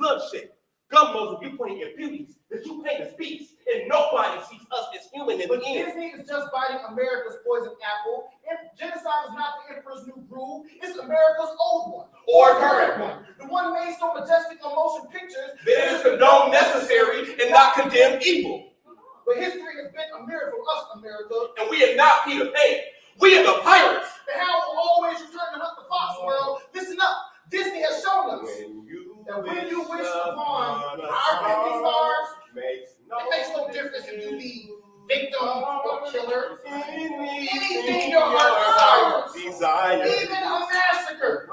bloodshed. Gummo's viewpoint and beauties that you paint as beasts, and nobody sees us as human in the But end. Disney is just biting America's poison apple. And genocide is not the emperor's new groove, it's America's old one. Or current one. The one made so majestic on motion pictures. That it is condoned necessary and not condemn evil. But history has been a mirror for us, America. And we are not Peter Pan. We are the pirates. The hound will always return to hunt the fox world. Listen up. Disney has shown us that when you wish upon our 50 stars, it makes no difference if you be victim or killer. Anything your heart desires, even a massacre,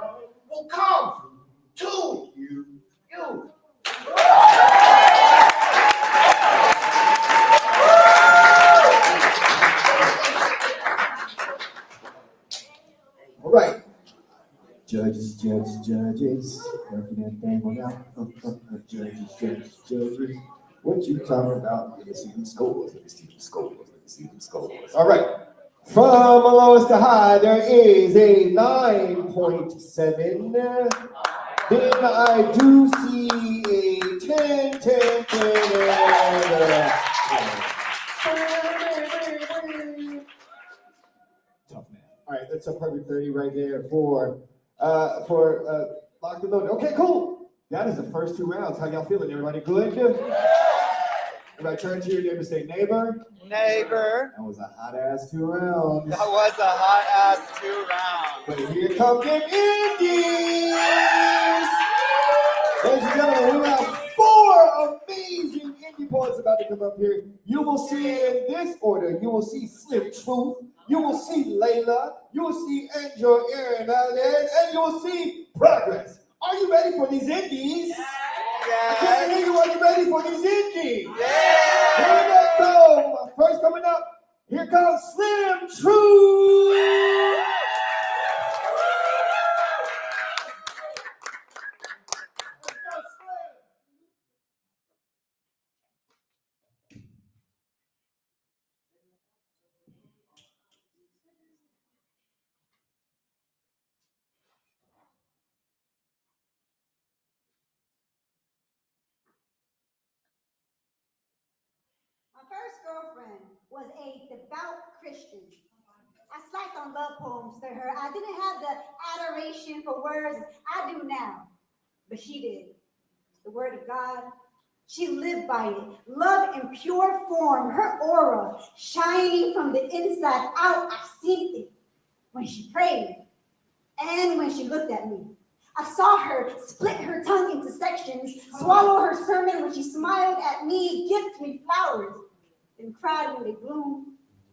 will come to you. All right. Judges. Working that thing on out. Judges. What you talking about? Let me see them scores. All right. From lowest to high, there is a 9.7. Then I do see a 10. Tough man. All right, that's a perfect 30 right there for Loc'd and Loaded. Okay, cool. That is the first 2 rounds. How y'all feeling? Everybody good? Everybody turn to your neighbor and say, neighbor. Neighbor. That was a hot ass 2 rounds. That was a hot ass 2 rounds. But here come them Indies. Ladies and gentlemen, we have 4 amazing indie poets about to come up here. You will see in this order. You will see Slim Truth. You will see Layla. You will see Angel Aaron Valdez, and you will see Progress. Are you ready for these indies? I can't hear you. Are you ready for these indies? Here we go. First coming up, here comes Slim Truth. My first girlfriend was a devout Christian. I slacked on love poems to her. I didn't have the adoration for words as I do now, but she did. The word of God, she lived by it. Love in pure form, her aura shining from the inside out. I've seen it when she prayed and when she looked at me. I saw her split her tongue into sections, swallow her sermon when she smiled at me, gift me flowers, and cried when they bloomed.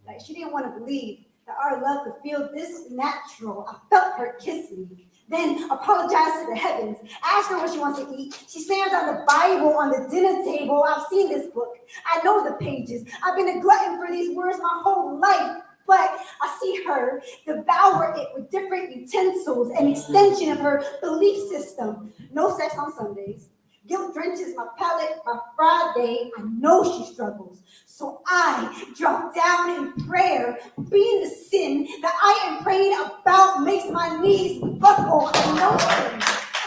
Like she didn't want to believe that our love could feel this natural. I felt her kiss me, then apologized to the heavens, asked her what she wants to eat. She slammed down the Bible on the dinner table. I've seen this book. I know the pages. I've been a glutton for these words my whole life. But I see her devour it with different utensils, an extension of her belief system. No sex on Sundays. Guilt drenches my palate by Friday. I know she struggles. So I drop down in prayer, being the sin that I am praying about makes my knees buckle. I know sin.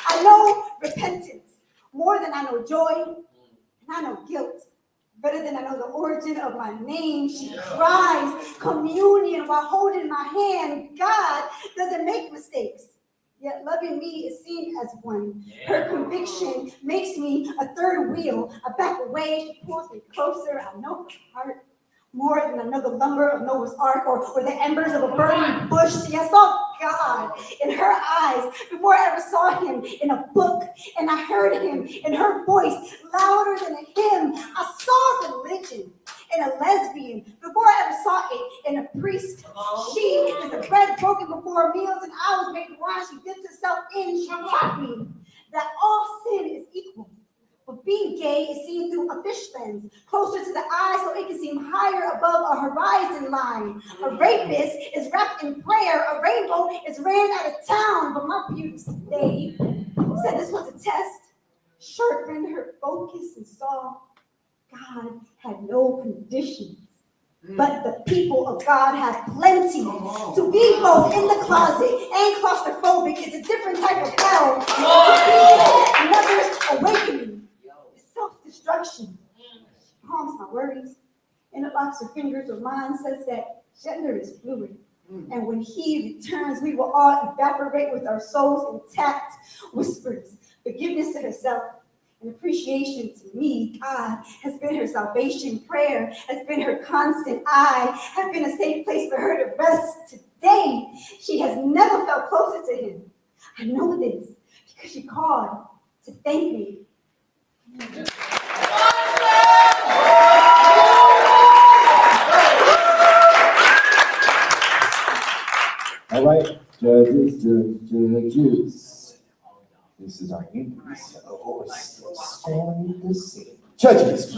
I know repentance more than I know joy, and I know guilt. Better than I know the origin of my name. She cries communion while holding my hand. God doesn't make mistakes, yet loving me is seen as one. Her conviction makes me a third wheel. I back away, she pulls me closer. I know her heart more than I know the lumber of Noah's Ark or the embers of a burning bush. See, I saw God in her eyes before I ever saw him in a book, and I heard him in her voice louder than a hymn. I saw religion in a lesbian before I ever saw it in a priest. She is the bread broken before meals and I was making wine. She dipped herself in. She taught me that all sin is equal. But being gay is seen through a fish lens, closer to the eye so it can seem higher above a horizon line. A rapist is wrapped in prayer. A rainbow is ran out of town. But my beauty stayed. Said this was a test. Sharpened her focus and saw God had no conditions. But the people of God have plenty. To be both in the closet and claustrophobic is a different type of hell. To be another's awakening destruction. She calms my worries, interlocks her fingers with mine, says that gender is fluid. And when he returns, we will all evaporate with our souls intact. Whispers forgiveness to herself and appreciation to me. God has been her salvation. Prayer has been her constant. I have been a safe place for her to rest. Today, she has never felt closer to him. I know this because she called to thank me. All right, judges. This is our English. Oh, it's scoring the scene. Judges.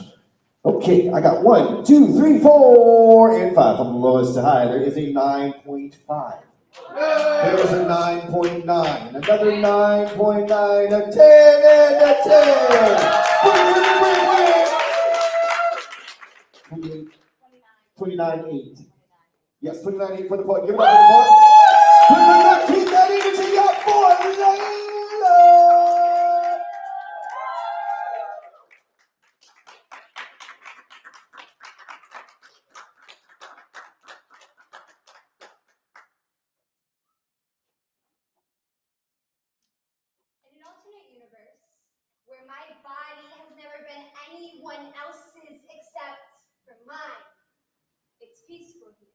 Okay, I got 1, 2, 3, 4, and 5. From lowest to high, there is a 9.5. There's a 9.9. Another 9.9. A 10 and a 10. 29.8. Yes, 29.8 for the point. Give it up for the point. Keep that energy up for Layla. In an alternate universe, where my body has never been anyone else's except for mine, it's peaceful here.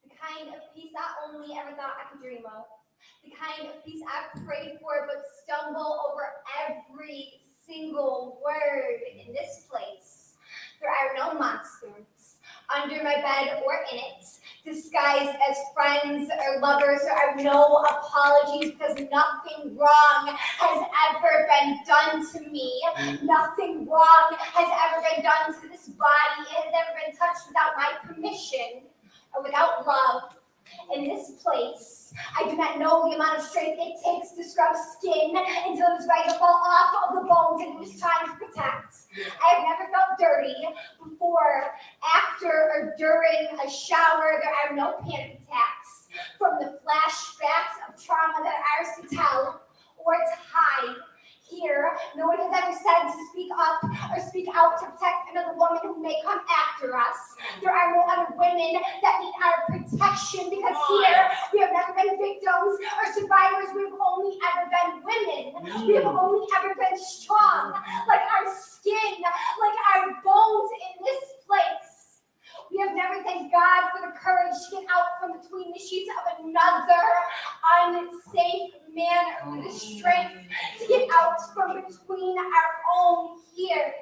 The kind of peace I only ever thought I could dream of. The kind of peace I prayed for but stumble over every single word in this place. There are no monsters under my bed or in it, disguised as friends or lovers. There are no apologies because nothing wrong has ever been done to me. Nothing wrong has ever been done to this body. It has never been touched without my permission or without love. In this place, I do not know the amount of strength it takes to scrub skin until it was ready to fall off of the bones and it was time to protect. I have never felt dirty before, after, or during a shower. There are no panic attacks from the flashbacks of trauma that are ours to tell or to hide. Here, no one has ever said to speak up or speak out to protect another woman who may come after us. There are no other women that need our protection because here we have never been victims or survivors. We have only ever been women. We have only ever been strong, like our skin, like our bones in this place. We have never thanked God for the courage to get out from between the sheets of another unsafe man, or for the strength to get out from between our own here.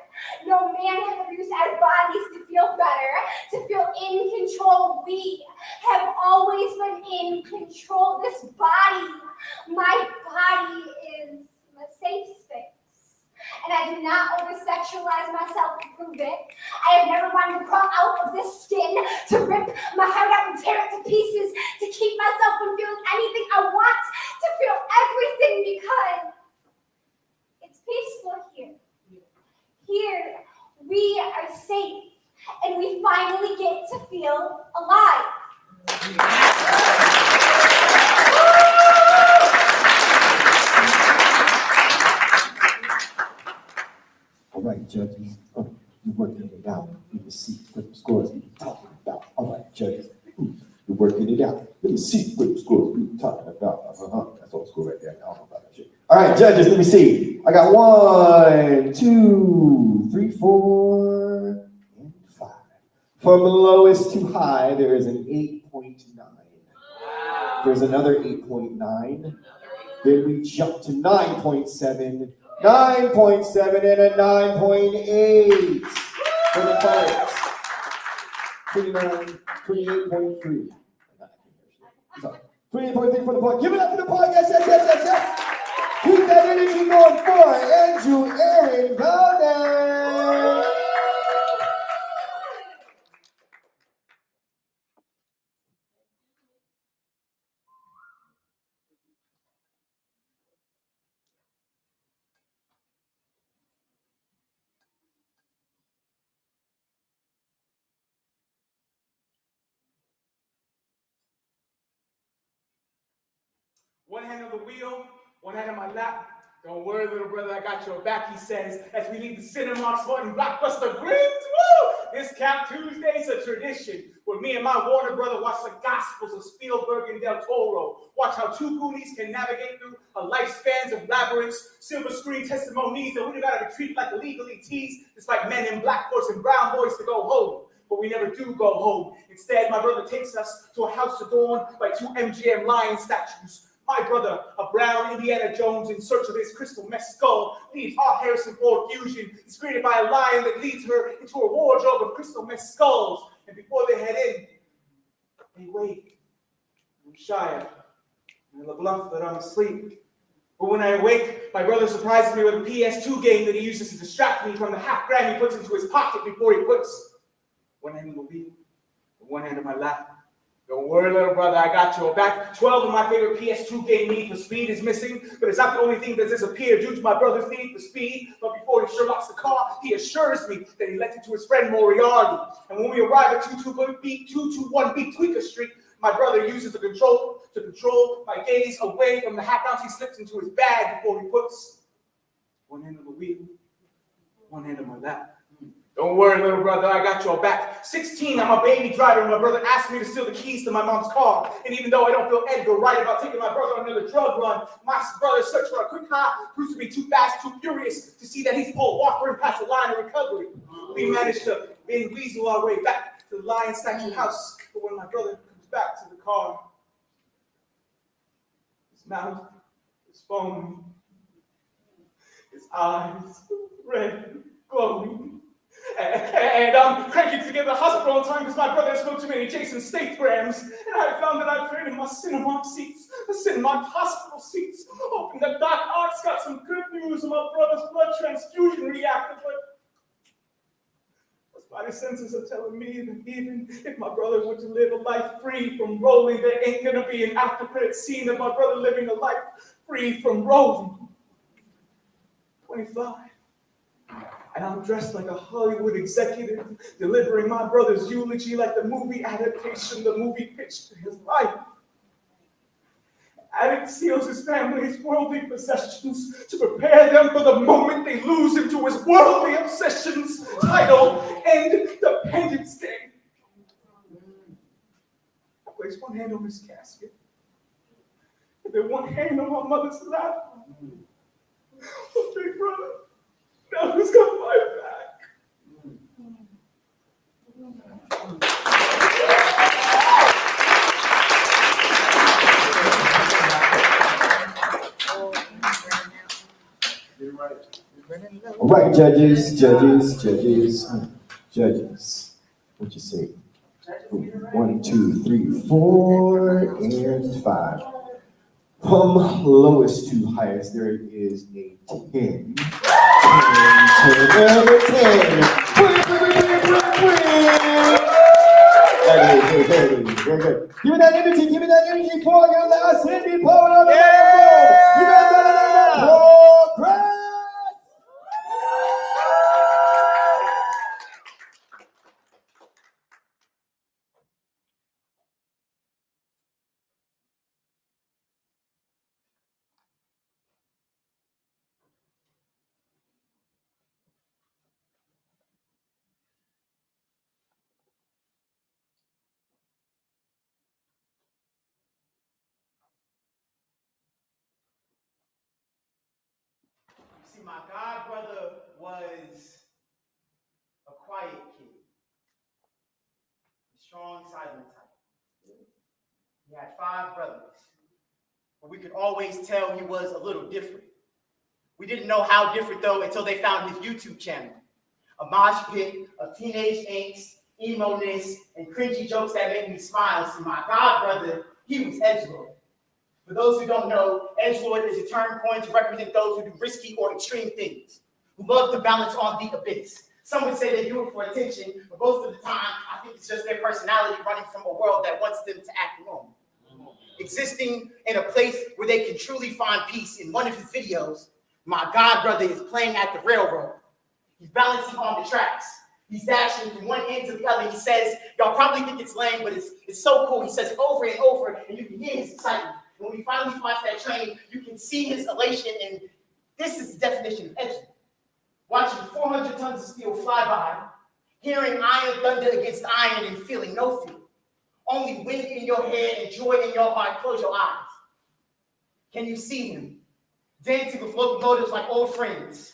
No man has abused our bodies to feel better, to feel in control. We have always been in control. This body, my body, is a safe space. And I do not over-sexualize myself to prove it. I have never wanted to crawl out of this skin, to rip my heart out and tear it to pieces, to keep myself from feeling anything I want, to feel everything because it's peaceful here. Here, we are safe, and we finally get to feel alive. All right, judges. Oh, you're working it out. Let me see what the scores we talking about. All right, judges. You're working it out. Let me see what the scores we talking about. That's all the score right there. I don't know about that shit. All right, judges. Let me see. I got 1, 2, 3, 4, and 5. From lowest to high, there is an 8.9. There's another 8.9. Then we jump to 9.7. 9.7 and a 9.8 for the poets. 28.3. Sorry. 28.3 for the poet. Give it up for the poet. Yes, yes, yes, yes, yes. Keep that energy going for Andrew Aaron Valdez. One hand on the wheel, one hand on my lap. Don't worry, little brother, I got your back, he says, as we leave the cinema snorting blockbuster grins. Woo! This Cap Tuesday's a tradition, where me and my Warner brother watch the Gospels of Spielberg and Del Toro. Watch how two Goonies can navigate through a lifespans of labyrinths, silver screen testimonies that we gotta retreat like illegally teased, despite men in black boys and brown boys to go home. But we never do go home. Instead, my brother takes us to a house adorned by two MGM lion statues. My brother, a brown Indiana Jones in search of his crystal mesh skull, leaves our Harrison Ford fusion. It's created by a lion that leads her into a wardrobe of crystal mesh skulls. And before they head in, they wait. I'm shy. And the bluff that I'm asleep. But when I awake, my brother surprises me with a PS2 game that he uses to distract me from the half-gram he puts into his pocket before he puts one hand on the wheel, one hand on my lap. Don't worry, little brother, I got your back. 12 of my favorite PS2 game, Need for Speed, is missing, but it's not the only thing that's disappeared due to my brother's need for speed. But before he Sherlock's the car, he assures me that he lent it to his friend Moriarty. And when we arrive at 221B Tweaker Street, my brother uses the control to control my gaze away from the half ounce he slips into his bag before he puts one hand on the wheel, one hand on my lap. Don't worry, little brother, I got your back. 16, I'm a baby driver, and my brother asked me to steal the keys to my mom's car. And even though I don't feel Edgar right about taking my brother on another drug run, my brother's search for a quick high proves to be too fast, too furious to see that he's Paul Walker and past the line of recovery. We managed to weasel our way back to the lion statue house. But when my brother comes back to the car, his mouth is foaming, his eyes red, glowing. And I'm cranking to get to the hospital on time because my brother spoke too many Jason Statham's. And I found that I traded my Cinemark seats, the Cinemark hospital seats. Opened the Doc Ock's got some good news on my brother's blood transfusion reactor, but my senses are telling me that even if my brother were to live a life free from rolling, there ain't gonna be an after credit scene of my brother living a life free from rolling. 25. And I'm dressed like a Hollywood executive, delivering my brother's eulogy like the movie adaptation, the movie pitch to his life. Addict steals his family's worldly possessions to prepare them for the moment they lose him to his worldly obsessions. Title, Independence Day. I place one hand on his casket, and then one hand on my mother's lap. Oh, big brother. Now who's got my back? All right, judges. What you say? 1, 2, 3, 4, and 5. From lowest to highest, there is a 10. 10 over 10. That is very good. Give me that energy for your last Cindy Power. You guys got another progress. See, my god brother was a quiet kid, a strong, silent type. He had 5 brothers, but we could always tell he was a little different. We didn't know how different though until they found his YouTube channel, a mosh pit of teenage angst, emo-ness, and cringy jokes that make me smile. See, my god brother, he was edgelord. For those who don't know, edgelord is a term coined to represent those who do risky or extreme things, who love to balance on the abyss. Some would say they do it for attention, but most of the time, I think it's just their personality running from a world that wants them to act normal. Existing in a place where they can truly find peace. In one of his videos, my god brother is playing at the railroad. He's balancing on the tracks. He's dashing from one end to the other. He says, y'all probably think it's lame, but it's so cool. He says it over and over, and you can hear his excitement. When we finally watch that train, you can see his elation and This is the definition of edgy. Watching 400 tons of steel fly by, hearing iron thunder against iron and feeling no fear. Only wind in your head and joy in your heart. Close your eyes. Can you see him? Dancing with locomotives like old friends,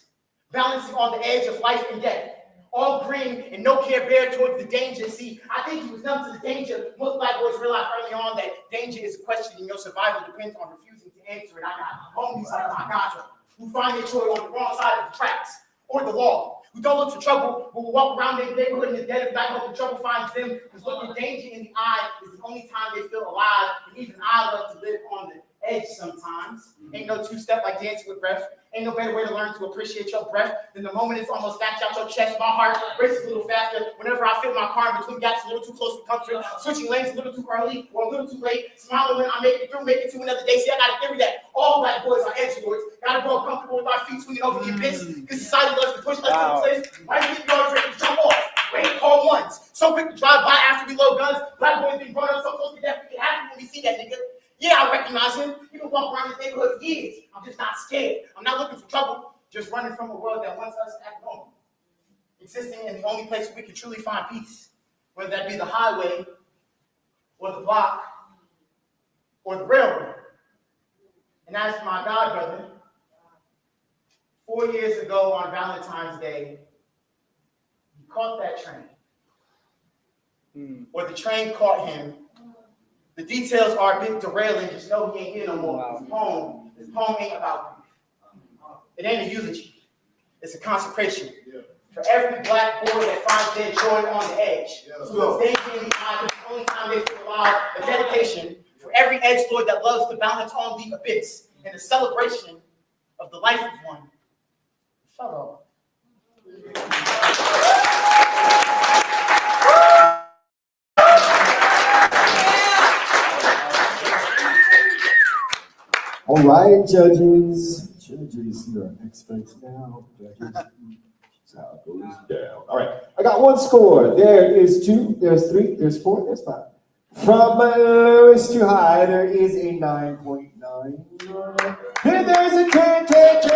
balancing on the edge of life and death. All green and no care bear towards the danger. See, I think he was numb to the danger. Most black boys realize early on that danger is a question and your survival depends on refusing to answer it. I got homies like my God who find their joy on the wrong side of the tracks or the law, who don't look for trouble, who will walk around their neighborhood in the dead of night hoping trouble finds them, because looking danger in the eye is the only time they feel alive, and even I love to live on the edge sometimes. Ain't no two-step like dancing with breath. Ain't no better way to learn to appreciate your breath than the moment it's almost snatched out your chest. My heart races a little faster whenever I feel my car in between gaps a little too close for comfort, switching lanes a little too early or a little too late, smiling when I make it through, make it to another day. See, I got a theory that all black boys are edge lords. Gotta grow comfortable with our feet swinging over the abyss, because society loves to push us to the place. Why do you think y'all ready to jump off? We ain't called ones. So quick to drive by after we load guns. Black boys been brought up so close to death, we get happy when we see that nigga. Yeah, I recognize him. He been walking around this neighborhood for years. I'm just not scared. I'm not looking for trouble. Just running from a world that wants us at home. Existing in the only place we can truly find peace. Whether that be the highway, or the block, or the railroad. And as for my god brother, 4 years ago on Valentine's Day, he caught that train. Or the train caught him. The details are a bit derailing. Just know he ain't here no more. His poem ain't about grief. It ain't a eulogy. It's a consecration. For every black boy that finds their joy on the edge. So it's danger in the eye, but the only time they feel alive. A dedication for every edge lord that loves to balance on the abyss. And a celebration of the life of one fellow. All right, judges. Judges, you're experts now. Judges, that's how it goes down. All right, I got one score. There is 2, there's 3, there's 4, there's 5. From lowest to high, there is a 9.9. Then there's a 10, 10, 10.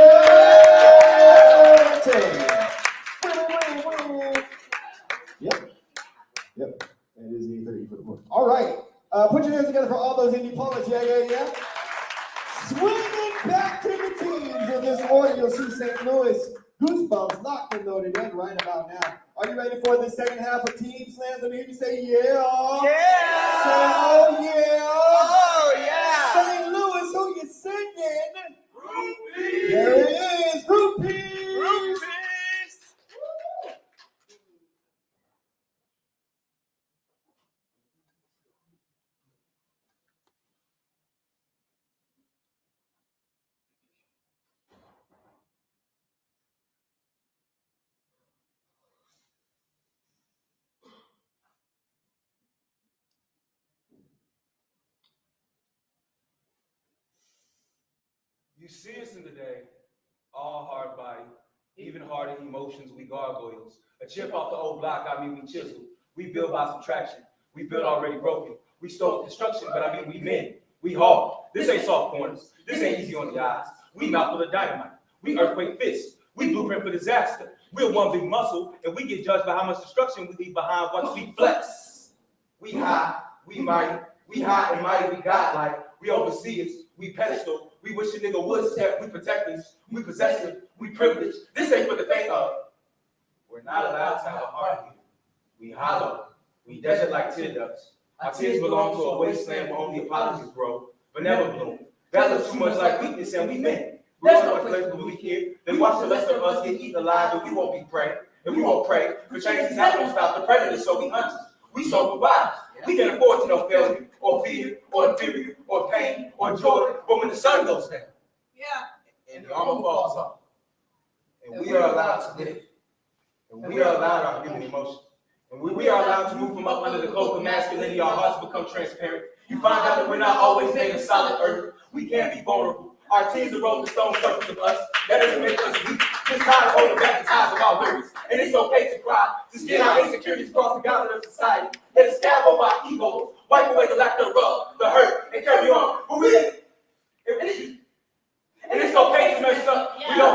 Yep. That is a 30 for the book. All right, put your hands together for all those indie poets. Yeah. Swinging back to the teams in this order, you'll see St. Louis, Goosebumps, Loc'd and Loaded in right about now. Are you ready for the second half of Team Slams? Let me hear you say yeah. Yeah. Say oh yeah. Oh yeah. St. Louis, who you singing? Groupie. There it is, Groupies. You see us in the day, all hard body, even harder emotions, we gargoyles. A chip off the old block, we chisel. We build by subtraction. We build already broken. We stole construction, but we men. We hard. This ain't soft corners. This ain't easy on the eyes. We mouthful of dynamite. We earthquake fists. We blueprint for disaster. We're one big muscle, and we get judged by how much destruction we leave behind once we flex. We high, we mighty, we high and mighty, we godlike. We overseers, we pedestal. We wish a nigga would step. We protectors, we possessive, we privileged. This ain't for the faint of. We're not allowed to have a heart here. We hollow. We desert like tear ducts. Our tears belong to a wasteland where only apologies grow, but never bloom. That looks too much like weakness, and we men. There's no place for the weak here. Then watch the rest of us get eaten alive, but we won't be prey. And we won't pray for change that won't stop the predators, so we hunt. We so provide. We can't afford to know failure, or fear, or inferior, or pain, or joy. But when the sun goes down, and the armor falls off, and we are allowed to live, and we are allowed our human emotions, and we are allowed to move from up under the cloak of masculinity, our hearts become transparent. You find out that we're not always made of solid earth. We can be vulnerable. Our tears erode the stone surface of us. That doesn't make us weak. Just tired of holding back the ties of our worries. And it's okay to cry, to skin our insecurities across the gauntlet of society. Let it stab over our egos, wipe away the lack thereof, the hurt, and carry on. But and it's okay to mess up. We don't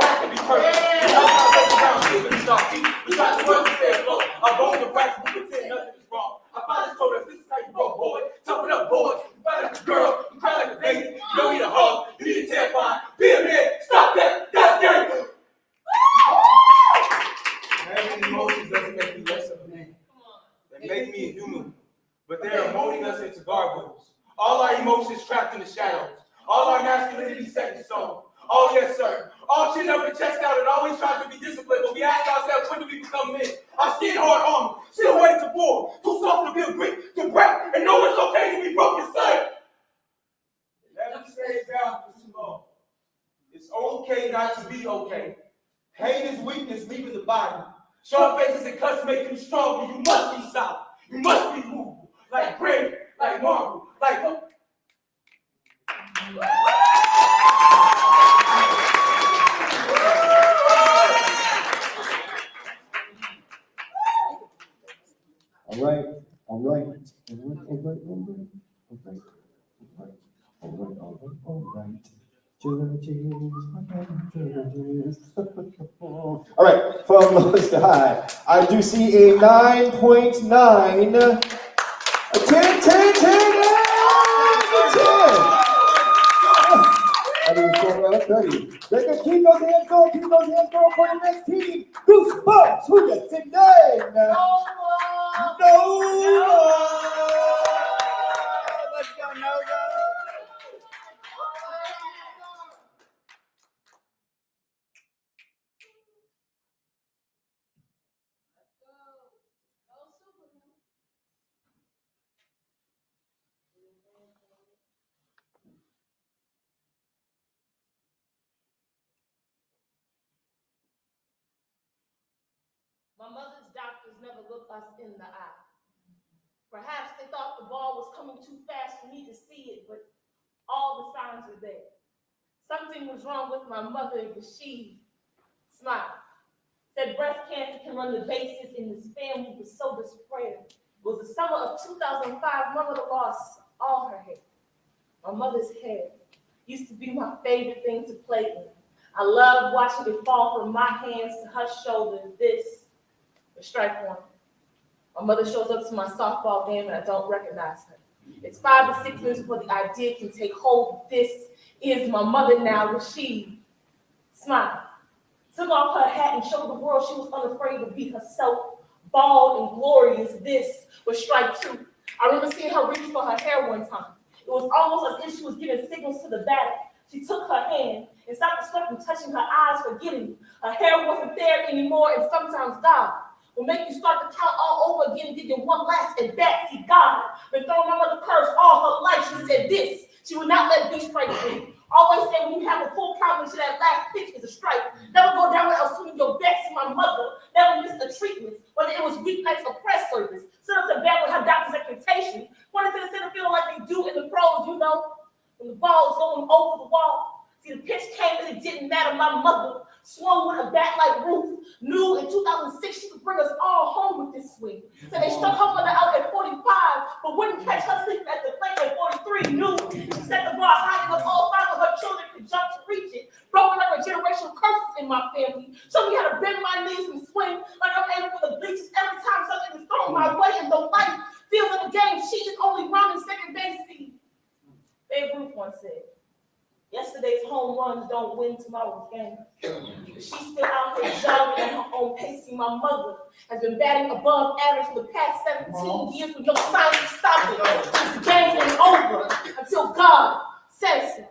doesn't make me less of a man. They make me a human. But they are molding us into gargoyles. All our emotions trapped in the shadows. All our masculinity set in stone. Oh, yes, sir. All chin up and chest out and always trying to be disciplined. But we ask ourselves, when do we become men? Our skin hard armor, still waiting to pour. Too soft to build grit, to break, and know it's okay to be broken, sir. Let me stay down for too long. It's okay not to be okay. Hate is weakness, leaving the body. Sharp edges and cuts make you stronger. You must be solid. You must be movable. Like granite, like marble, like what? All right. All right, from lowest to high, I do see a 9.9, a 10, 10, 10, and a 10. I didn't score 30. They can keep those hands going for the next team. Goosebumps, who you sing name? No. Let's go, Nova. My mother's doctors never looked us in the eye. Perhaps they thought the ball was coming too fast for me to see it, but all the signs were there. Something was wrong with my mother, but she smiled. Said breast cancer can run the bases in this family, but so does prayer. It was the summer of 2005, my mother lost all her hair. My mother's hair used to be my favorite thing to play with. I loved watching it fall from my hands to her shoulders. This was strike one. My mother shows up to my softball game and I don't recognize her. It's 5 to 6 minutes before the idea can take hold. This is my mother now, but she smiled. Took off her hat and showed the world she was unafraid to be herself, bald and glorious. This was strike two. I remember seeing her reach for her hair one time. It was almost as if she was giving signals to the batter. She took her hand and stopped the sweat from touching her eyes, forgetting her hair wasn't there anymore, and sometimes God will make you start to count all over again and give you one last at bat. See, God been throwing my mother curse all her life. She said this, she would not let these strike through. Always say when you have a full count into that last pitch is a strike. Never go down without assuming your best. My mother never missed a treatment, whether it was weeknights or press service. Stood up to bat with her doctor's expectations. Wanted to the center field like they do in the pros, you know, when the ball is going over the wall. See, the pitch came and it didn't matter. My mother swung with a bat like Ruth. Knew in 2006 she could bring us all home with this swing. So they struck her mother out at 45, but wouldn't catch her sleeping at the plate at 43. Knew she set the bar high enough all 5 of her children could jump to reach it. Broken up a generational curses in my family. Showed me how to bend my knees and swing like I'm aiming for the bleachers every time something is thrown my way. And though life feels like a game, she is only rounding second base. See, Babe Ruth once said, yesterday's home runs don't win tomorrow's game. She's still out there jogging at her own pace. See, my mother has been batting above average for the past 17 years with no signs of stopping. The game is over until God says so.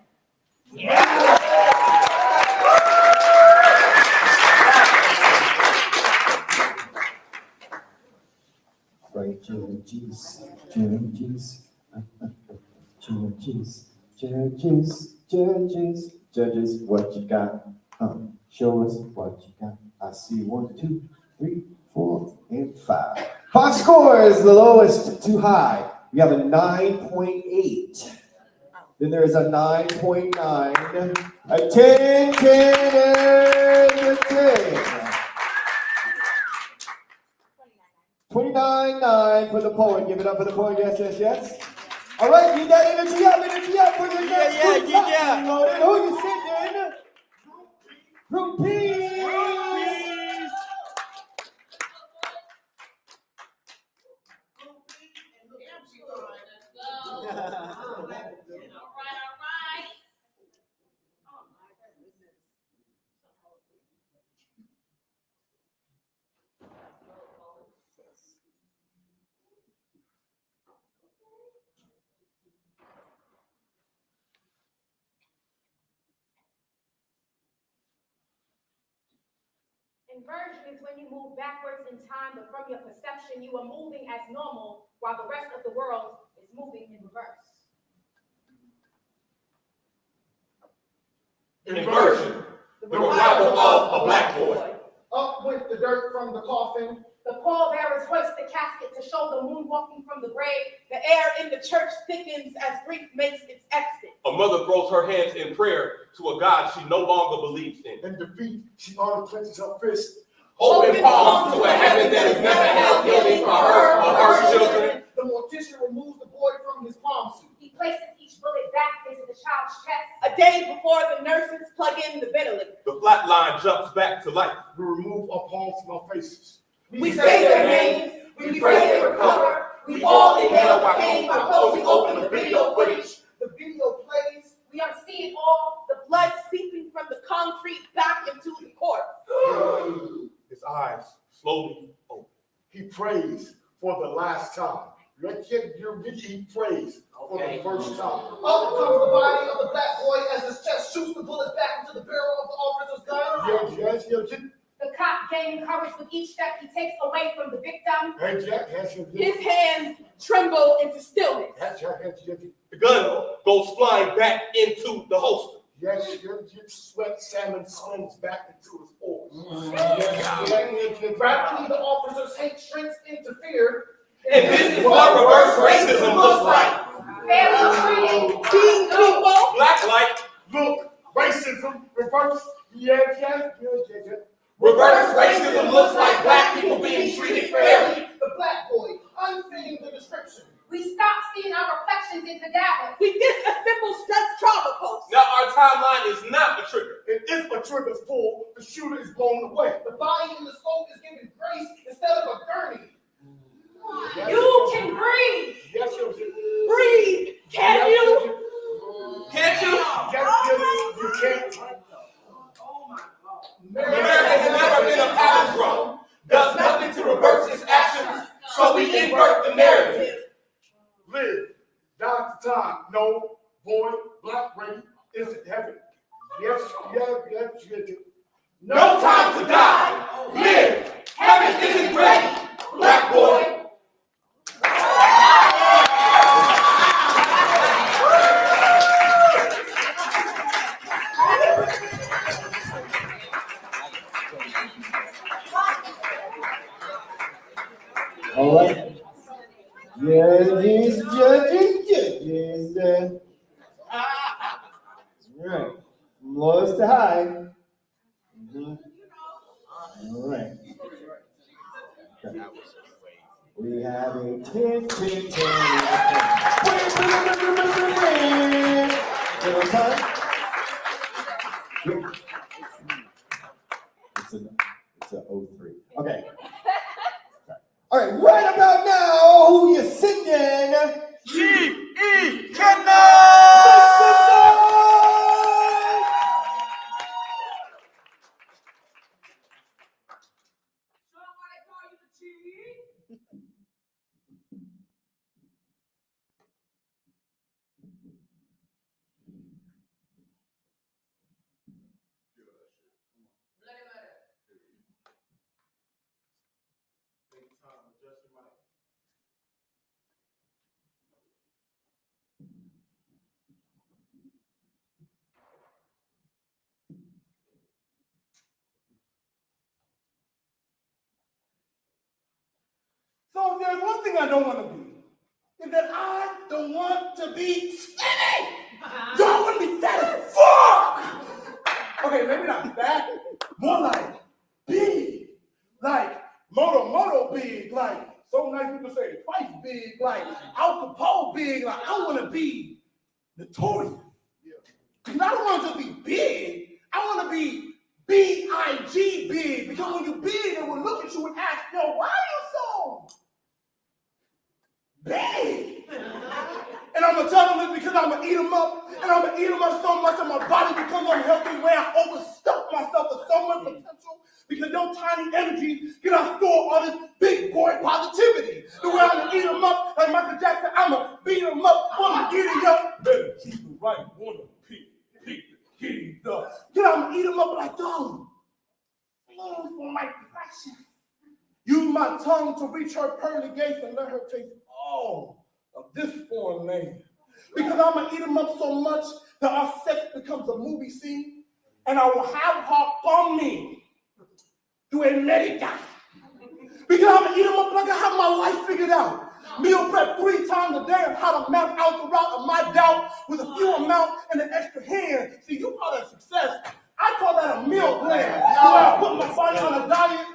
Right, judges, what you got? Show us what you got. I see 1, 2, 3, 4, and 5. 5 scores, the lowest to high. We have a 9.8. Then there's a 9.9, a 10, 10, and a 10. 29.9 for the poet. Give it up for the poet. Yes, yes, yes. All right, get that energy up for the next group. Yeah. Loaded. Who you sitting? Groupies. Inversion is when you move backwards in time, but from your perception, you are moving as normal, while the rest of the world is moving in reverse. Inversion. The revival of a black boy. Up with the dirt from the coffin. The pallbearers hoist the casket to show the moon walking from the grave. The air in the church thickens as grief makes its exit. A mother throws her hands in prayer to a God she no longer believes in. In defeat, she only clenches her fist. Open palms to a heaven that has never held healing for her or her children. The mortician removes the boy from his palm suit. He places each bullet back into the child's chest. A day before the nurses plug in the ventilator. The flat line jumps back to life. We remove our palms from our faces. We say their names, we pray they recover. We all inhale the pain by closing open the video footage. The video plays. We are seeing all The blood seeping from the concrete back into the corpse. His eyes. Slowly open. He prays for the last time. He prays for the first time. Up comes the body of the black boy as his chest shoots the bullets back into the barrel of the officer's gun. Yes. the cop gaining courage with each step he takes away from the victim. Hey, Jack, His hands tremble into stillness. The gun goes flying back into the holster. Yes, your sweat salmon swims back into his pores. Rapidly, the officer's hate shrinks into fear. And this is what reverse racism looks like. Fairly treated. Being people. Black light. Look, racism, reverse. Yes. Reverse racism looks like black people being treated fairly. The black boy, unfitting the description. We stop seeing our reflections in cadavers. We disassemble stress trauma posts. Now our timeline is not the trigger. And if a trigger's full, the shooter is blown away. The body in the scope is given grace instead of a gurney. Yes, you can breathe. Yes, breathe. Can you? Can't you? You can't. America has never been a palindrome. Does nothing to reverse its actions, so we invert the narrative. Live, die to time. No, boy, black lady isn't heaven. Yes. No time to die. Live. Heaven isn't ready. Black boy. All right. Judges. Right. From lowest to high. All right. Okay. We have a 10. It's a 03. Okay. All right, right about now, who you singing? Chief E. Kidney! So if there's one thing I don't want to be, is that I don't want to be skinny. Y'all want to be fat as fuck. Okay, maybe not fat, more like big, like moto big, like so nice people say twice big, like Al Capone big, like I want to be notorious. Because I don't want to be big, I want to be B-I-G big, because when you big, they will look at you and ask, yo, why are you so big? And I'm going to tell them this because I'm going to eat them up, and I'm going to eat them up so much that my body becomes unhealthy where I overstuff myself with so much potential because no tiny energy can I store all this big boy positivity. The way I'm going to eat them up, like Michael Jackson, I'm going to beat them up, I'm going to get it up. Better keep it right, want to pick the keys up. Then I'm going to eat them up like, dog, fiend for my precious. Use my tongue to reach her pearly gates and let her taste all of this foreign land. Because I'm going to eat them up so much that our sex becomes a movie scene, and I will have her on me to America. Because I'm going to eat them up like I have my life figured out. Meal prep 3 times a day on how to map out the route of my doubt with a few amount and an extra hand. See, you call that success. I call that a meal plan. Where I put my body on a diet,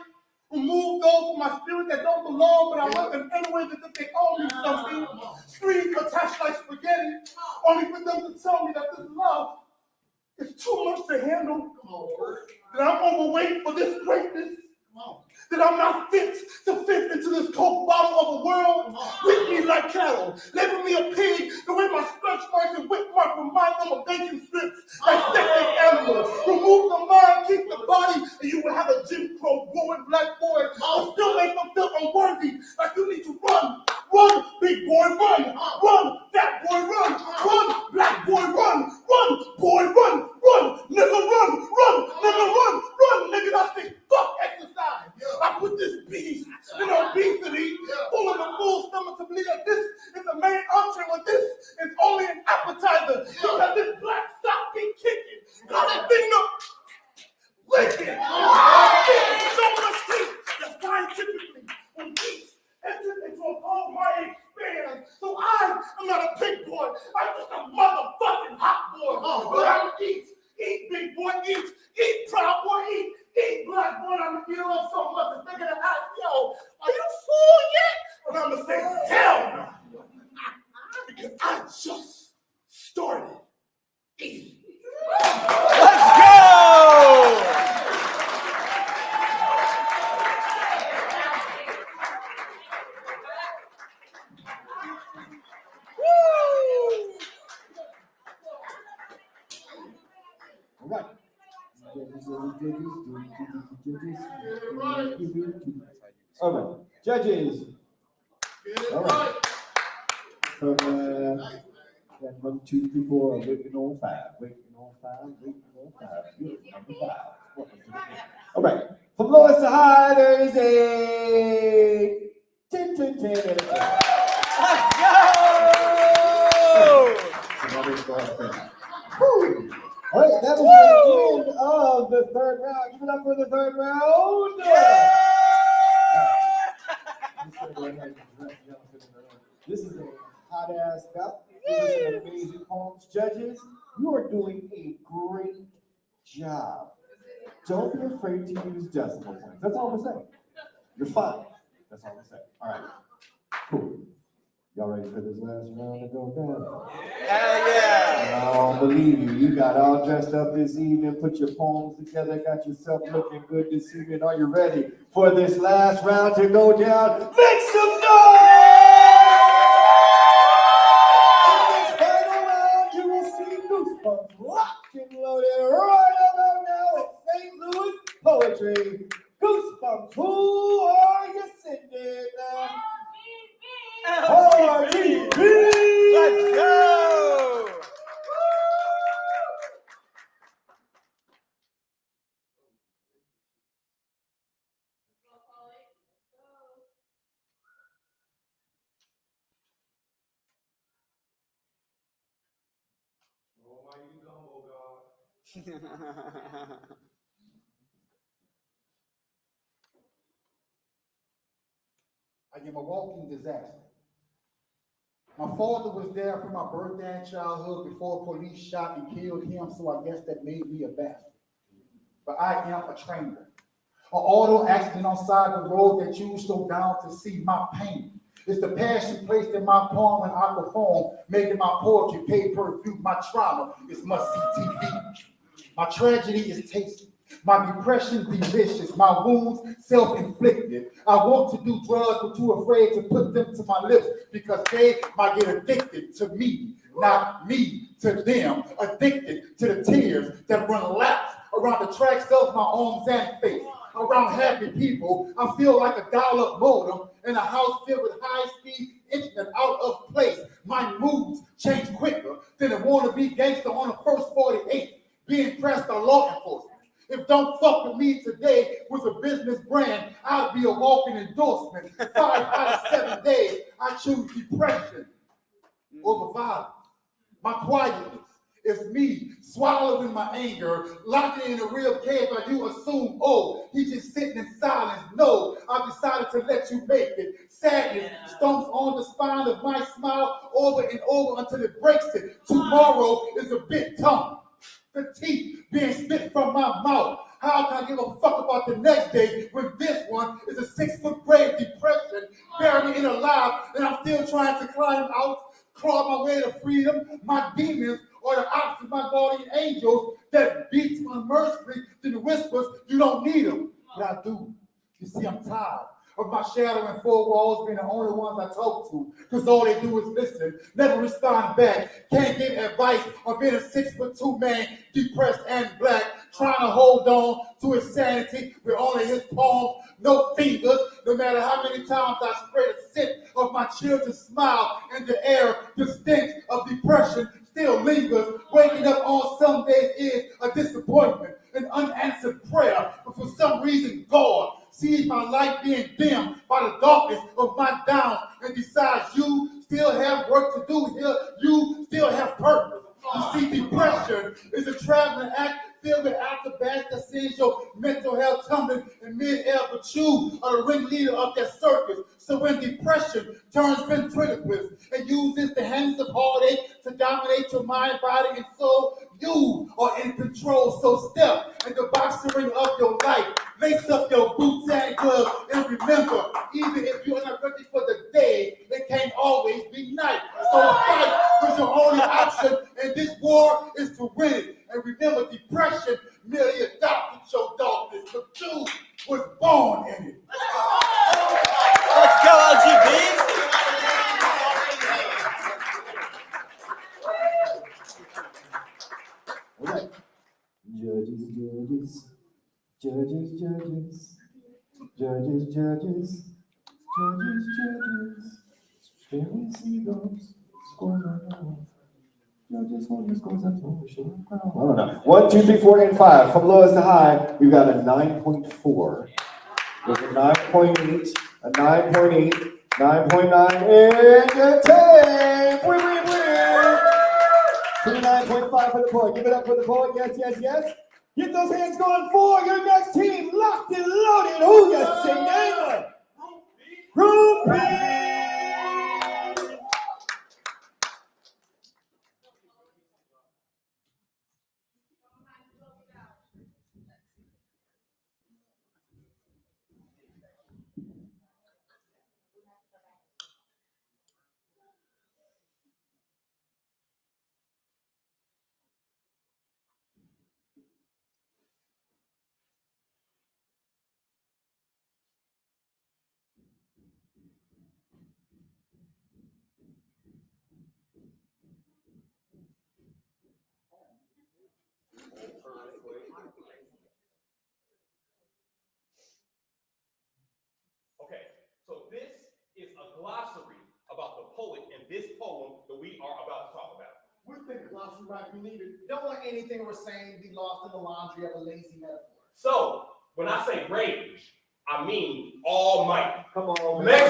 remove those from my spirit that don't belong, but I love them anyway as if they owe me something. Scream attached like spaghetti, only for them to tell me that this love is too much to handle. That I'm overweight for this greatness. That I'm not fit to fit into this coke bottle of a world. Whip me like cattle, label me a pig, the way my stretch marks and whip mark remind them of bacon strips. Like sexless animals, remove the mind, keep the body, and you will have a Jim Crow growing black boy, but still make them feel unworthy. Like you need to run, run, big boy, run, run, fat boy, run, black boy, run, boy, run, nigga, run, nigga, I say fuck exercise. I put this beast in obesity, full of the full stomach to believe that this is the main entree when this is only an appetizer. Because this black stock be kicking. Call that thing up. Licking. So much street that scientifically when beast enters into a whole my experience. So I am not a big boy. I'm just a motherfucking hot boy. But I'm eat big boy, eat proud boy, eat black boy. I'm gonna eat on so much that they're gonna ask, yo, are you full yet? And I'm gonna say, hell no. Because I just started eating. Let's go! All right. All right. Judges. All right. From 1, 2, 3, 4, waiting on 5. Good. Number 5. All right. From lowest to high, there is a 10, 10, 10, and a 10. Let's go! Woo. All right, that was the end of the third round. Give it up for the third round. This is a hot ass bout. This is an amazing poems. Judges, you are doing a great job. Don't be afraid to use decimal points. That's all we're saying. You're fine. That's all we're saying. All right. Cool. Y'all ready for this last round to go down? Hell yeah! I don't believe you. You got all dressed up this evening, put your poems together, got yourself looking good this evening. Are you ready for this last round to go down? Make some noise! In this final round, you will see Goosebumps locked and loaded right about now at St. Louis Poetry. Goosebumps, who are you sending? RTP! Let's go! I am a walking disaster. My father was there for my birthday and childhood before police shot and killed him, so I guess that made me a bastard. But I am a trainer. An auto accident on side of the road that you slow down to see my pain. It's the passion placed in my poem and I perform, making my poetry pay per view. My trauma is must-see TV. My tragedy is tasty. My depression delicious. My wounds self-inflicted. I want to do drugs, but too afraid to put them to my lips because they might get addicted to me, not me to them. Addicted to the tears that run laps around the tracks of my arms and face. Around happy people, I feel like a dial-up modem in a house filled with high-speed internet out of place. My moods change quicker than a wannabe gangster on the first 48, being pressed by law enforcement. If Don't Fuck With Me Today was a business brand, I'd be a walking endorsement. 5 out of 7 days, I choose depression over violence. My quietness is me swallowing my anger, locking in a real cave where you assume, oh, he's just sitting in silence. No, I've decided to let you make it. Sadness stomps on the spine of my smile over and over until it breaks it. Tomorrow is a bit tough. The teeth being spit from my mouth. How can I give a fuck about the next day when this one is a 6-foot grave depression, buried me in alive, and I'm still trying to climb out, claw my way to freedom? My demons are the opposite of my guardian angels that beats unmercifully to the whispers, you don't need them. But I do. You see, I'm tired of my shadow and 4 walls being the only ones I talk to, because all they do is listen, never respond back, can't give advice on being a 6'2" man, depressed and black, trying to hold on to his sanity with only his palms, no fingers. No matter how many times I spread a scent of my children's smile in the air, the stench of depression still lingers. Waking up on some days is a disappointment, an unanswered prayer, but for some reason God sees my light being dimmed by the darkness of my downs and decides you still have work to do here, you still have purpose. You see, depression is a traveling act filled with acrobats that sends your mental health tumbling in mid-air, but you are the ringleader of that circus. So when depression turns ventriloquist and uses the hands of heartache to dominate your mind, body, and soul, you are in control. So step in the boxing ring of your life, lace up your boots and gloves, and remember, even if you're not ready for the day, it can't always be night. So fight, because your only option in this war is to win it. And remember, depression merely adopted your darkness, but you was born in it. Let's go, LGBs! All right. Judges, judges, judges, judges, judges, judges, judges, judges. Can we see those scores on the wall? Judges, scores on the wall. I don't know. 1, 2, 3, 4, and 5. From lowest to high, we've got a 9.4. There's a 9.8, a 9.8, 9.9, and a 10. Win, win, win. 9.5 for the point. Give it up for the point. Yes, yes, yes. Get those hands going for your next team. Locked and loaded. Who you singing? Group B. Okay, so this is a glossary about the poet in this poem that we are about to talk about. We think a glossary might be needed. Don't want anything we're saying be lost in the laundry of a lazy metaphor. So, when I say rage, I mean almighty. Come on. Lexus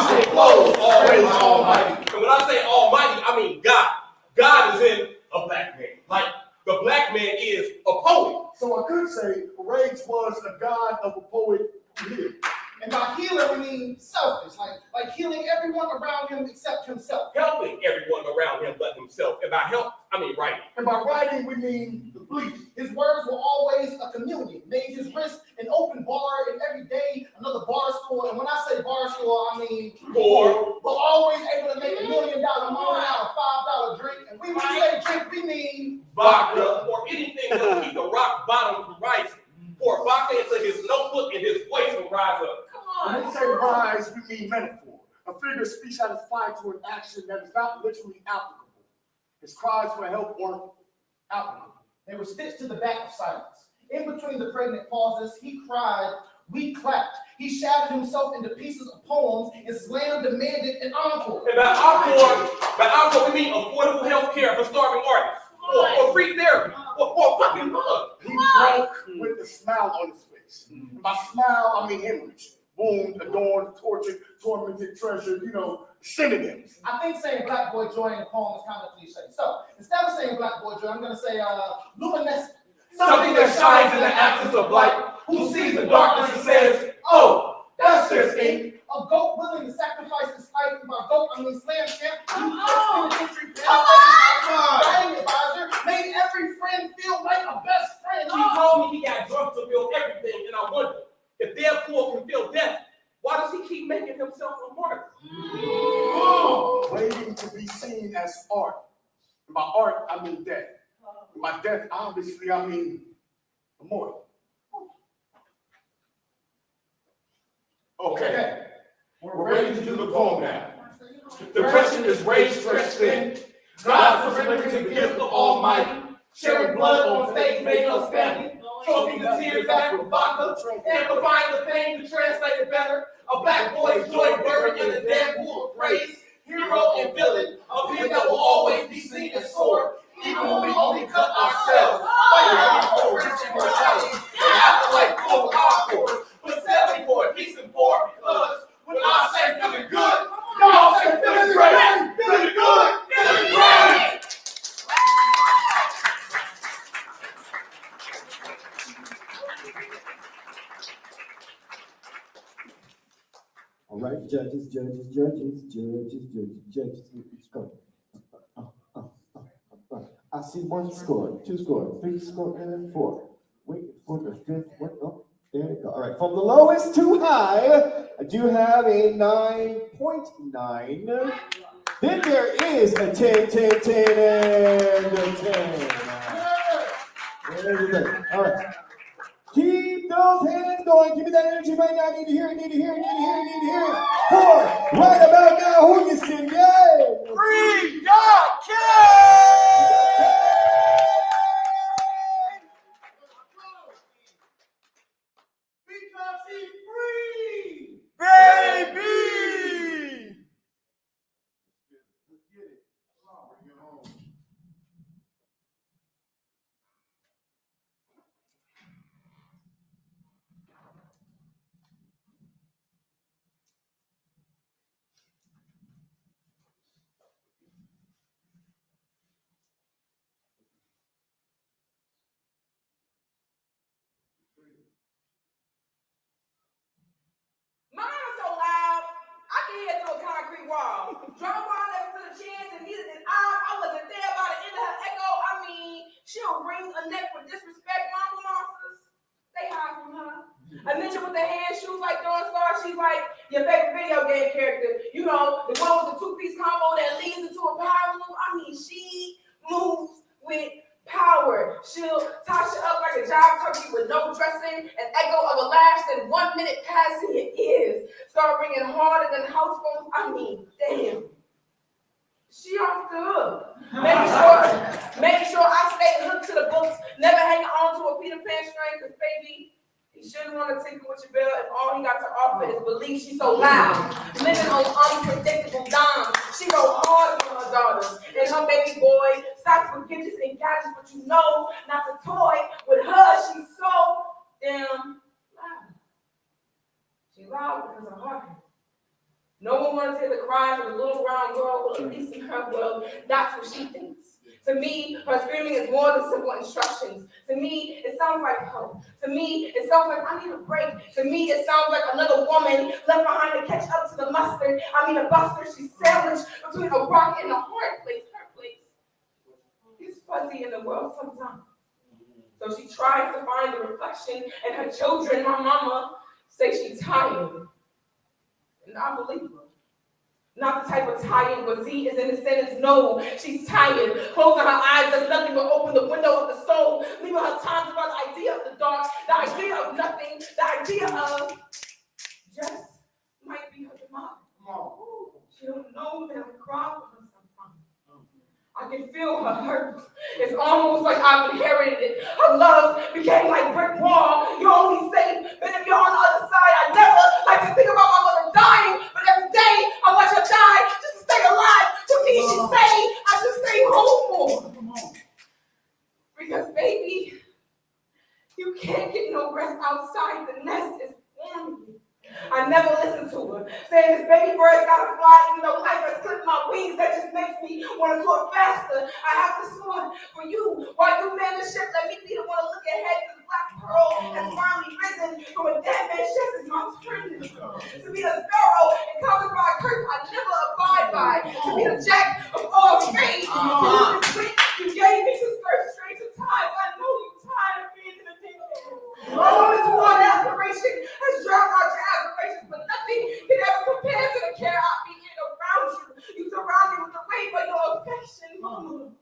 TV clothes, always almighty. And when I say almighty, I mean God. God is in a black man. Like, the black man is a poet. So I could say rage was a god of a poet who lived. And by healer, we mean selfish, like healing everyone around him except himself. Helping everyone around him but himself. And by help, I mean writing. And by writing, we mean the bleed. His words were always a communion. Made his wrist an open bar, and every day another bar score. And when I say bar score, I mean Or, but always able to make $1 million money out of a $5 drink. And when we say drink, we mean vodka, or anything that will keep the rock bottom from rising. Pour vodka into his notebook and his voice will rise up. when we say rise, we mean metaphor. A figure of speech that is applied to an action that is not literally applicable. His cries for help weren't applicable. They were stitched to the back of silence. In between the pregnant pauses, he cried, we clapped. He shattered himself into pieces of poems, and slam demanded an encore. And by encore, we mean affordable health care for starving artists, or free therapy, or a fucking mug. He broke with a smile on his face. And by smile, I mean hemorrhage. Wound, adorned, tortured, tormented, treasured, synonyms. I think saying Black Boy Joy in the poem is kind of cliche. So instead of saying Black Boy Joy, I'm going to say luminescent. Something that shines in the absence of light, who sees the darkness and says, oh, that's just ink. A goat willing to sacrifice his life, and by goat I mean slam champ. Advisor made every friend feel like a best friend. He told me he got drunk to feel everything, and I wonder, if Deadpool can feel death, why does he keep making himself a martyr? Waiting to be seen as art. And by art, I mean death. And by death, obviously, I mean immortal. Okay. We're ready to do the poem now. Depression is rage stretched thin. God surrendered to the gift of Almighty. Sharing blood on stage made us family. Choking the tears back with vodka. Amplifying the pain to translate it better. A black boy's joy buried in a damn pool of praise. Hero and villain. A peer that will always be seen as sword. Even when we only cut ourselves. Fighting for rich immortality. And afterlife full of hardcore. But selling for it, decent for because when I say feeling good, y'all say feeling great. Feeling good, feeling great. All right, judges. Go. I see 1 score, 2 score, 3 score, and 4. Wait for the 5th one. Oh, there we go. All right, from the lowest to high, I do have a 9.9. Then there is a 10, 10, 10, and a 10. There we go. All right. Keep those hands going. Give me that energy right now. I need to hear it, need to hear it, need to hear it, need to hear it. 4. Right about now, who you sing? Yay! Free God King! Because he's free. Baby! Let's get it. Bring it home. Mine is so loud, I can hear through a concrete wall. Drum line never stood a chance and neither did I wasn't there by the end of her echo. I mean, she'll wring a neck for disrespect. Mama monsters, they hide from her. I mentioned with the hand shoes like Dawn Star, she's like your favorite video game character. You know, the one with the 2-piece combo that leads into a power move. I mean, she moves with power. She'll toss you up like a jive turkey with no dressing, an echo of a lash, then 1 minute passing your ears. Start ringing harder than house phones. I mean, damn. She off the hook. Making sure I stay hooked to the books, never hanging on to a Peter Pan string, because baby, you shouldn't want to tinker with your bill if all he got to offer is belief. She's so loud, living on unpredictable dimes. She go hard for her daughters and her baby boy. Stocks with gadgets and gadgets, but you know not to toy with her. She's so damn loud. She's loud because of her. No one wants to hear the cries of the little brown girl. Well, at least in her world, that's what she thinks. To me, her screaming is more than simple instructions. To me, it sounds like hope. To me, it sounds like I need a break. To me, it sounds like another woman left behind to catch up to the mustard. I mean, a buster. She's sandwiched between a rock and a hard place. Her place is fuzzy in the world sometimes. So she tries to find the reflection, and her children, my mama, say she's tired. And I believe her. Not the type of tired where Z is in the sentence. No, she's tired. Closing her eyes does nothing but open the window of the soul, leaving her time about the idea of the dark, the idea of nothing, the idea of just might be her demise. She don't know that I'm crying for her sometimes. I can feel her hurt. It's almost like I've inherited it. Her love became like brick wall. You're only safe, but if you're on the other side, I never like to think about my mother dying, but every day I watch her die just to stay alive. To me, she say I should stay home more. Because baby, I never listened to her. Saying this baby bird's gotta fly, even though life has clipped my wings, that just makes me want to soar faster. I have to soar for you. While you man the ship, let me be the one to look ahead, because Black Pearl has finally risen from a dead man's chest as my strength. To be a sparrow and covered by a curse I never abide by. To be the jack of all trades. You gave me to serve stranger times. I know you tired of being in the deep end. All this one aspiration has drowned out your aspirations, but nothing can ever compare to the care I begin around you. You surround me with the weight of your affection, Mama.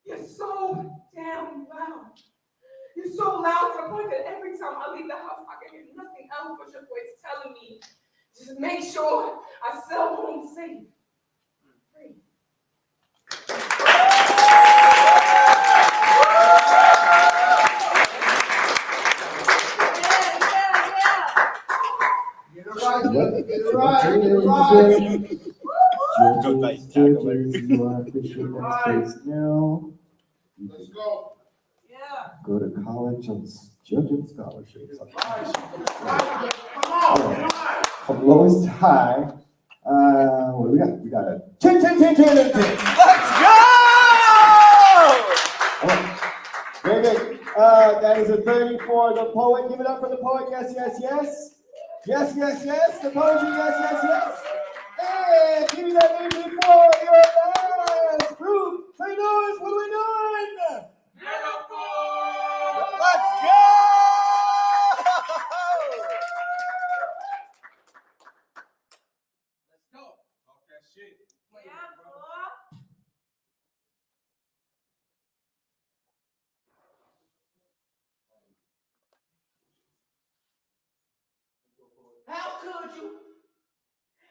You're so damn loud. You're so loud to the point that every time I leave the house, I can hear nothing else but your voice telling me, just make sure I sell home safe. Free. Let's go. Yeah. Go to college on judging scholarships. From lowest to high. What do we got? We got a 10, 10, 10, 10, and 10. Let's go! Very good. That is a 30 for the poet. Give it up for the poet. Yes, yes, yes. Yes, yes, yes. The poetry. Yes, yes, yes. And give me that baby for your last group. Say noise. What are we doing? Let's go! Let's go. Talk that shit. Yeah, boy. How could you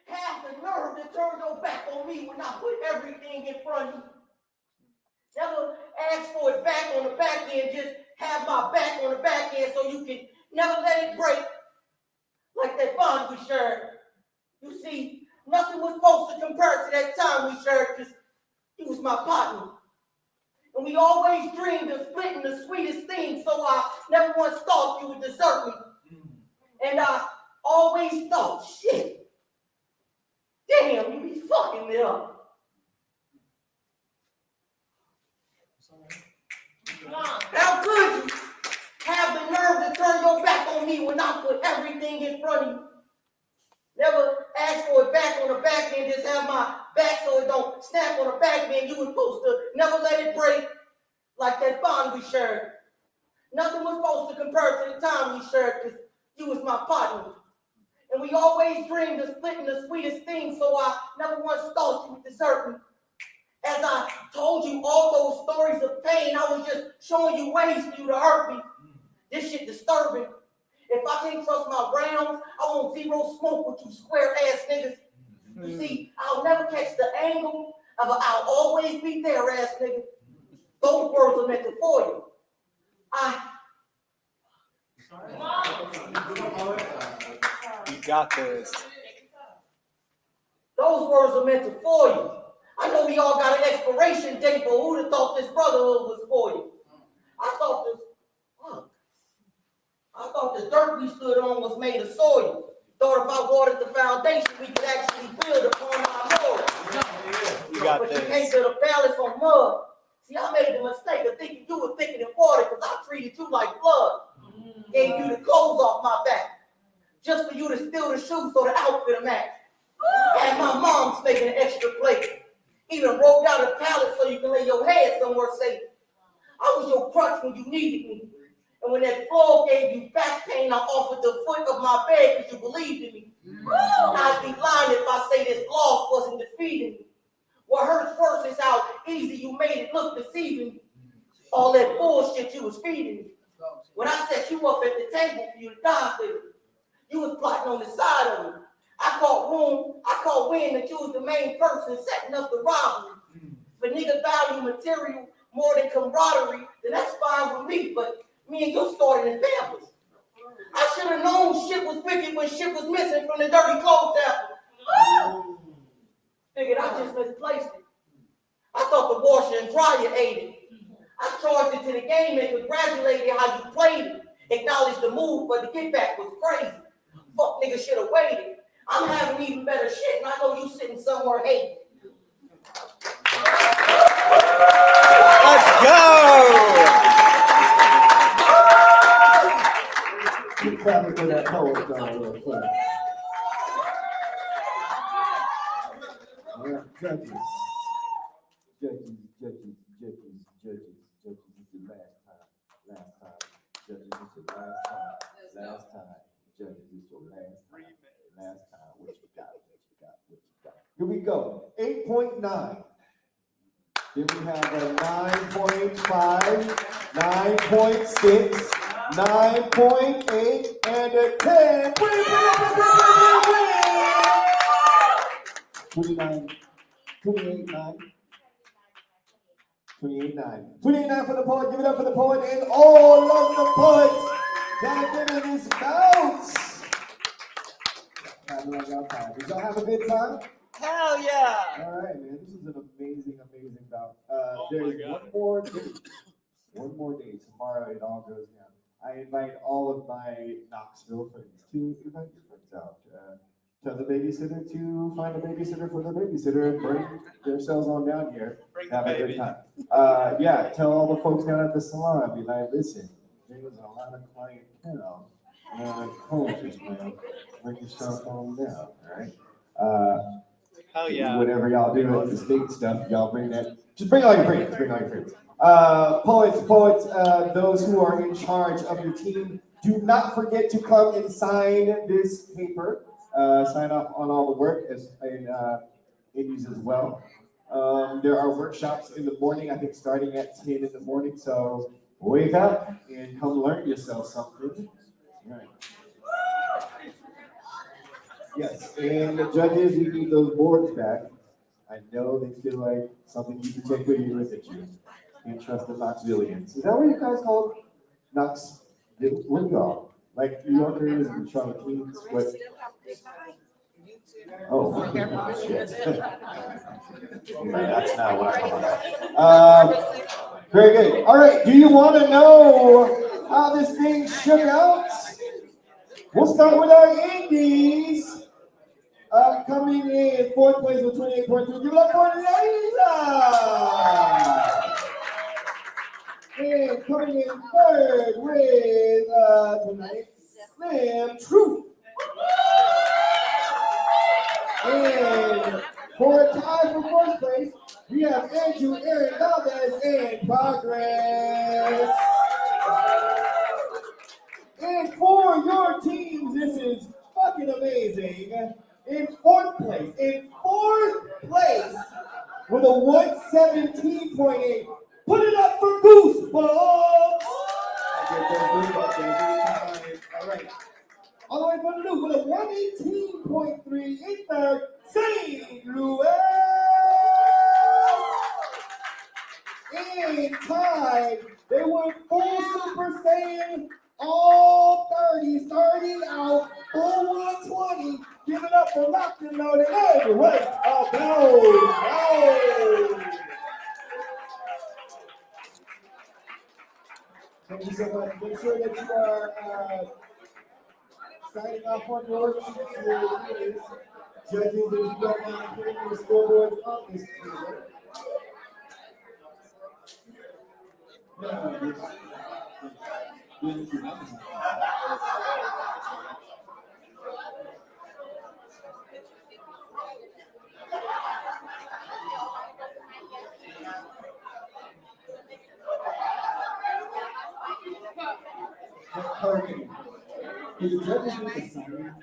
have the nerve to turn your back on me when I put everything in front of you? Never ask for it back on the back end, just have my back on the back end so you can never let it break like that bond we shared. You see, nothing was supposed to compare to that time we shared because he was my partner. And we always dreamed of splitting the sweetest thing, so I never once thought you would desert me. And I always thought, shit, damn, you be fucking me up. How could you have the nerve to turn your back on me when I put everything in front of you? Never ask for it back on the back end, just have my back so it don't snap on the back end. You were supposed to never let it break like that bond we shared. Nothing was supposed to compare to the time we shared because you was my partner. And we always dreamed of splitting the sweetest thing, so I never once thought you would desert me. As I told you all those stories of pain, I was just showing you ways for you to hurt me. This shit disturbing. If I can't trust my rounds, I want zero smoke with you square ass niggas. You see, I'll never catch the angle of a I'll always be there ass nigga. Those words are meant to for you. You got this. Those words are meant to for you. I know we all got an expiration date, but who'd have thought this brotherhood was for you? I thought the dirt we stood on was made of soil. Thought if I watered the foundation, we could actually build upon our Lord. You got but this. you can't build a palace on mud. See, I made the mistake of thinking you were thicker than water because I treated you like blood. Gave you the clothes off my back just for you to steal the shoes so the outfit will match. Had my mom's making an extra plate. Even rolled out a pallet so you can lay your head somewhere safe. I was your crutch when you needed me. And when that floor gave you back pain, I offered the foot of my bed because you believed in me. I'd be lying if I say this loss wasn't defeating me. What hurts worse is how easy you made it look deceiving. All that bullshit you was feeding me. When I set you up at the table for you to dine with me, you was plotting on the side of me. I caught wind that you was the main person setting up the robbery. But nigga value material more than camaraderie, then that's fine with me. But me and you started in families. I should have known shit was wicked when shit was missing from the dirty clothes sample. Figured I just misplaced it. I thought the washer and dryer ate it. I charged it to the game and congratulated how you played it. Acknowledged the move, but the get back was crazy. Fuck niggas should have waited. I'm having even better shit, and I know you sitting somewhere hating. Let's go! Keep clapping for that poet, though, real quick. All right, judges. Judges. It's your last time. Judges, it's your last time. Judges, it's your last time. What you got? Here we go. 8.9. Then we have a 9.5, 9.6, 9.8, and a 10. 29, 28, 9. 28-9. 28-9 for the poet. Give it up for the poet and all of the poets that have been in this bout. Did y'all have a good time? Hell yeah! All right, man. This is an amazing bout. There's one more day. Tomorrow it all goes down. I invite all of my Knoxville friends to invite your friends out. Tell the babysitter to find a babysitter for the babysitter and bring themselves on down here. Have a good time. Yeah, tell all the folks down at the salon, be like, listen, there's a lot of clientele, a lot of cultures, man. Bring yourself on down, all right? Hell yeah. Whatever y'all do with the state stuff, y'all bring that. Just bring all your friends. Poets, those who are in charge of your team, do not forget to come and sign this paper. Sign off on all the work and Indies as well. There are workshops in the morning, I think starting at 10 in the morning. So wake up and come learn yourself something. All right. Yes, and the judges, we need those boards back. I know they feel like something you can take with you, isn't you? Can't trust the Knoxvillians. Is that what you guys call Knox? What do y'all? Like New Yorkers and Charlottines? What? Oh, shit. Yeah, that's not what I'm talking about. Very good. All right, do you want to know how this thing shook out? We'll start with our Indies. Coming in fourth place with 28.2. Give it up for Layla. And coming in third with tonight, Slim Truth. And for a tie for first place, we have Andrew Aaron Valdez in progress. And for your teams, this is fucking amazing. In fourth place with a 117.8. Put it up for Goosebumps. All right. All the way from the with a 118.3 in third, St. Louis. In time, they went full Super Saiyan, all 30, starting out full 120. Give it up for Loc'd and Loaded. Hey, what about? Thank you so much. Make sure that you are signing off on your worksheets. Judges, if you don't mind putting your scoreboards on this table. Hurricane. Do the judges need to sign?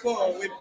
fun with